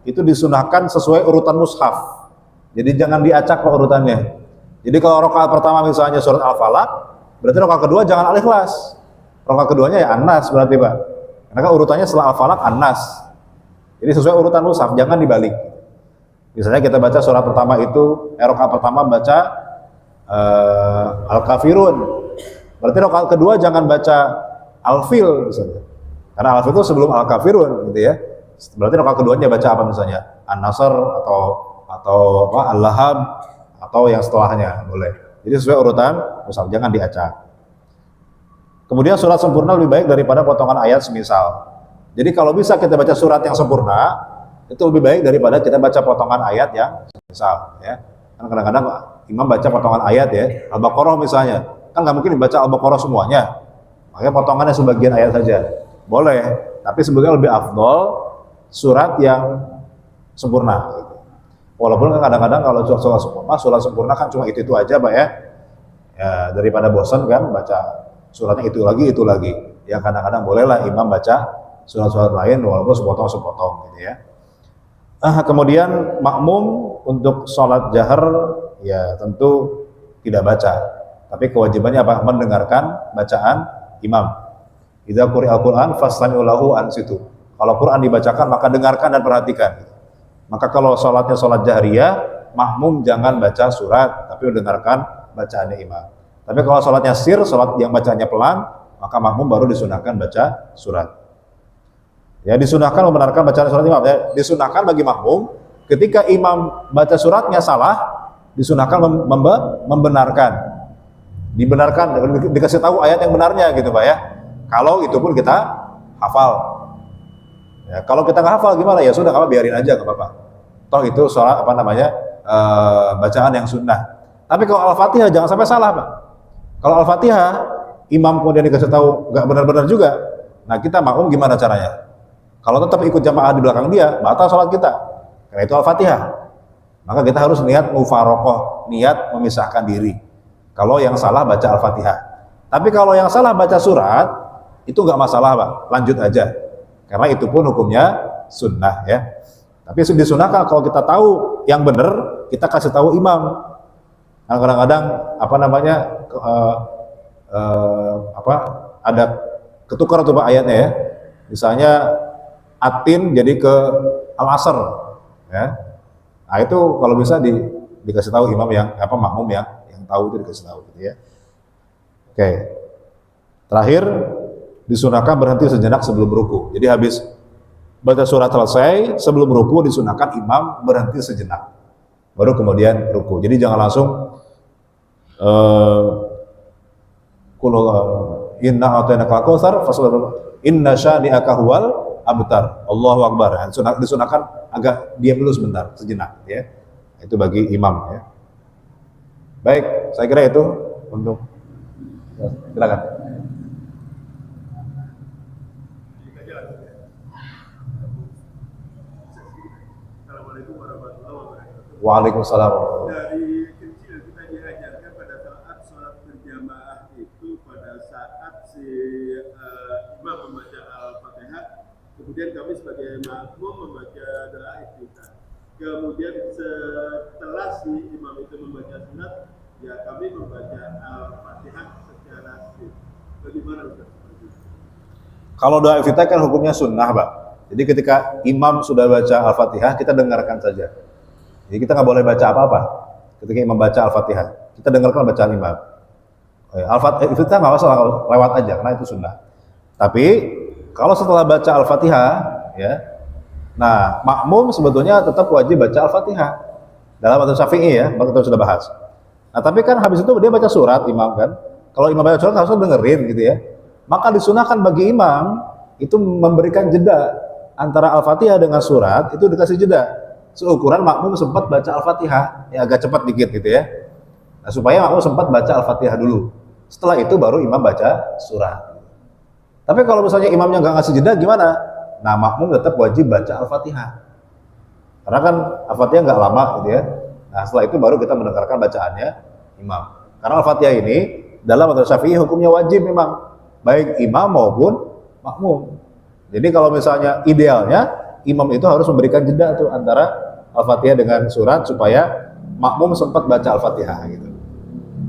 itu disunahkan sesuai urutan mushaf. Jadi jangan diacak Pak urutannya. Jadi kalau rakaat pertama misalnya surat Al-Falaq, berarti rakaat kedua jangan Al-Ikhlas. Rakaat keduanya ya An-Nas berarti Pak. Karena kan urutannya setelah Al-Falaq An-Nas. Jadi sesuai urutan mushaf, jangan dibalik. Misalnya kita baca surat pertama itu, rakaat pertama baca Al-Kafirun. Berarti rakaat kedua jangan baca Al-Fil misalnya. Karena Al-Fil itu sebelum Al-Kafirun gitu ya. Berarti rakaat keduanya baca apa misalnya? An-Nasr atau apa? Al-Lahab atau yang setelahnya boleh. Jadi sesuai urutan mushaf, jangan diacak. Kemudian surat sempurna lebih baik daripada potongan ayat semisal. Jadi kalau bisa kita baca surat yang sempurna, itu lebih baik daripada kita baca potongan ayat yang semisal ya. Kan kadang-kadang imam baca potongan ayat ya, Al-Baqarah misalnya. Kan nggak mungkin dibaca Al-Baqarah semuanya. Makanya potongannya sebagian ayat saja. Boleh, tapi sebenarnya lebih afdol surat yang sempurna. Walaupun kadang-kadang kalau surat sempurna kan cuma itu aja Pak ya. Ya daripada bosan kan baca suratnya itu lagi. Ya kadang-kadang bolehlah imam baca surat-surat lain walaupun sepotong-sepotong gitu ya. Kemudian makmum untuk sholat jahar ya tentu tidak baca. Tapi kewajibannya apa? Mendengarkan bacaan imam. Idza quri'al Qur'an fastami'u lahu ansitu. Kalau Quran dibacakan maka dengarkan dan perhatikan. Maka kalau sholatnya sholat jahriyah, makmum jangan baca surat, tapi dengarkan bacaannya imam. Tapi kalau sholatnya sir, sholat yang bacanya pelan, maka makmum baru disunahkan baca surat. Ya disunahkan membenarkan bacaan surat imam. Ya, disunahkan bagi makmum ketika imam baca suratnya salah, disunahkan membenarkan. Dibenarkan, dikasih tahu ayat yang benarnya gitu Pak ya. Kalau itu pun kita hafal. Ya, kalau kita nggak hafal gimana? Ya sudah, kalau biarin aja nggak apa-apa. Toh itu sholat bacaan yang sunnah. Tapi kalau Al-Fatihah jangan sampai salah Pak. Kalau Al-Fatihah imam kemudian dikasih tahu nggak benar-benar juga. Nah kita makmum gimana caranya? Kalau tetap ikut jamaah di belakang dia, batal sholat kita. Karena itu Al-Fatihah. Maka kita harus niat mufaroqoh, niat memisahkan diri. Kalau yang salah baca Al-Fatihah. Tapi kalau yang salah baca surat, itu nggak masalah Pak, lanjut aja. Karena itu pun hukumnya sunnah ya. Tapi disunahkan kalau kita tahu yang benar, kita kasih tahu imam. Kadang-kadang ada ketukar tuh Pak ayatnya ya. Misalnya atin jadi ke al-asr ya. Nah itu kalau bisa dikasih tahu imam yang makmum yang tahu itu dikasih tahu gitu ya. Oke. Terakhir disunahkan berhenti sejenak sebelum ruku. Jadi habis baca surat selesai, sebelum ruku disunahkan imam berhenti sejenak. Baru kemudian ruku. Jadi jangan langsung inna a'tainakal kautsar inna syani'aka huwal abtar. Allahu akbar. Disunahkan agak diam dulu sebentar, sejenak ya. Itu bagi imam ya. Baik, saya kira itu untuk silakan. Assalamualaikum warahmatullahi wabarakatuh. Waalaikumsalam. Dari kecil kita diajarkan pada saat sholat berjamaah itu pada saat si imam membaca Al-Fatihah, kemudian kami sebagai makmum membaca doa iftitah. Kemudian setelah si imam itu membaca sunat, ya kami membaca Al-Fatihah secara sir. Bagaimana Ustaz? Kalau doa iftitah kan hukumnya sunnah, Pak. Jadi ketika imam sudah baca Al-Fatihah, kita dengarkan saja. Jadi kita nggak boleh baca apa-apa. Ketika imam baca Al-Fatihah, kita dengarkan bacaan imam. Al-Fatihah iftitah nggak masalah, lewat aja, karena itu sunnah. Tapi kalau setelah baca Al-Fatihah, ya, nah makmum sebetulnya tetap wajib baca Al-Fatihah dalam mazhab Syafi'i ya, kita sudah bahas. Nah tapi kan habis itu dia baca surat imam kan. Kalau imam baca surat harusnya dengerin gitu ya. Maka disunahkan bagi imam itu memberikan jeda antara Al-Fatihah dengan surat, itu dikasih jeda seukuran makmum sempat baca Al-Fatihah, ya agak cepat dikit gitu ya. Nah, supaya makmum sempat baca Al-Fatihah dulu. Setelah itu baru imam baca surat. Tapi kalau misalnya imamnya nggak ngasih jeda gimana? Nah, makmum tetap wajib baca Al-Fatihah. Karena kan Al-Fatihah nggak lama gitu ya. Nah, setelah itu baru kita mendengarkan bacaannya imam. Karena Al-Fatihah ini dalam mazhab Syafi'i hukumnya wajib memang, baik imam maupun makmum. Jadi kalau misalnya idealnya imam itu harus memberikan jeda tuh antara Al-Fatihah dengan surat supaya makmum sempat baca Al-Fatihah gitu.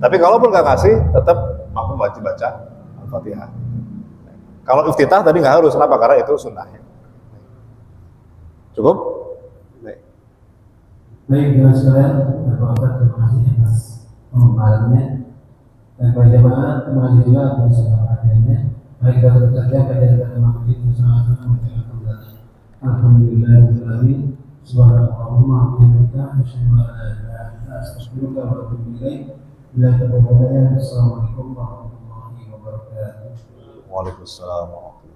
Tapi kalaupun nggak ngasih, tetap makmum wajib baca Al-Fatihah. Kalau iftitah tadi nggak harus, kenapa? Karena itu sunnahnya. Cukup? Baik, teman sekalian, Bapak terima kasih atas pemaparannya. Dan para jemaah, terima kasih juga atas perhatiannya. Baik, kita bekerja kajian pada malam ini sama-sama menjalankan kembali. Alhamdulillahirobbilalamin. Subhanallahumma wa bihamdika asyhadu an la ilaha illa anta astaghfiruka wa atubu ilaik. Bila kita berkata, assalamualaikum warahmatullahi wabarakatuh. Waalaikumsalam warahmatullahi wabarakatuh.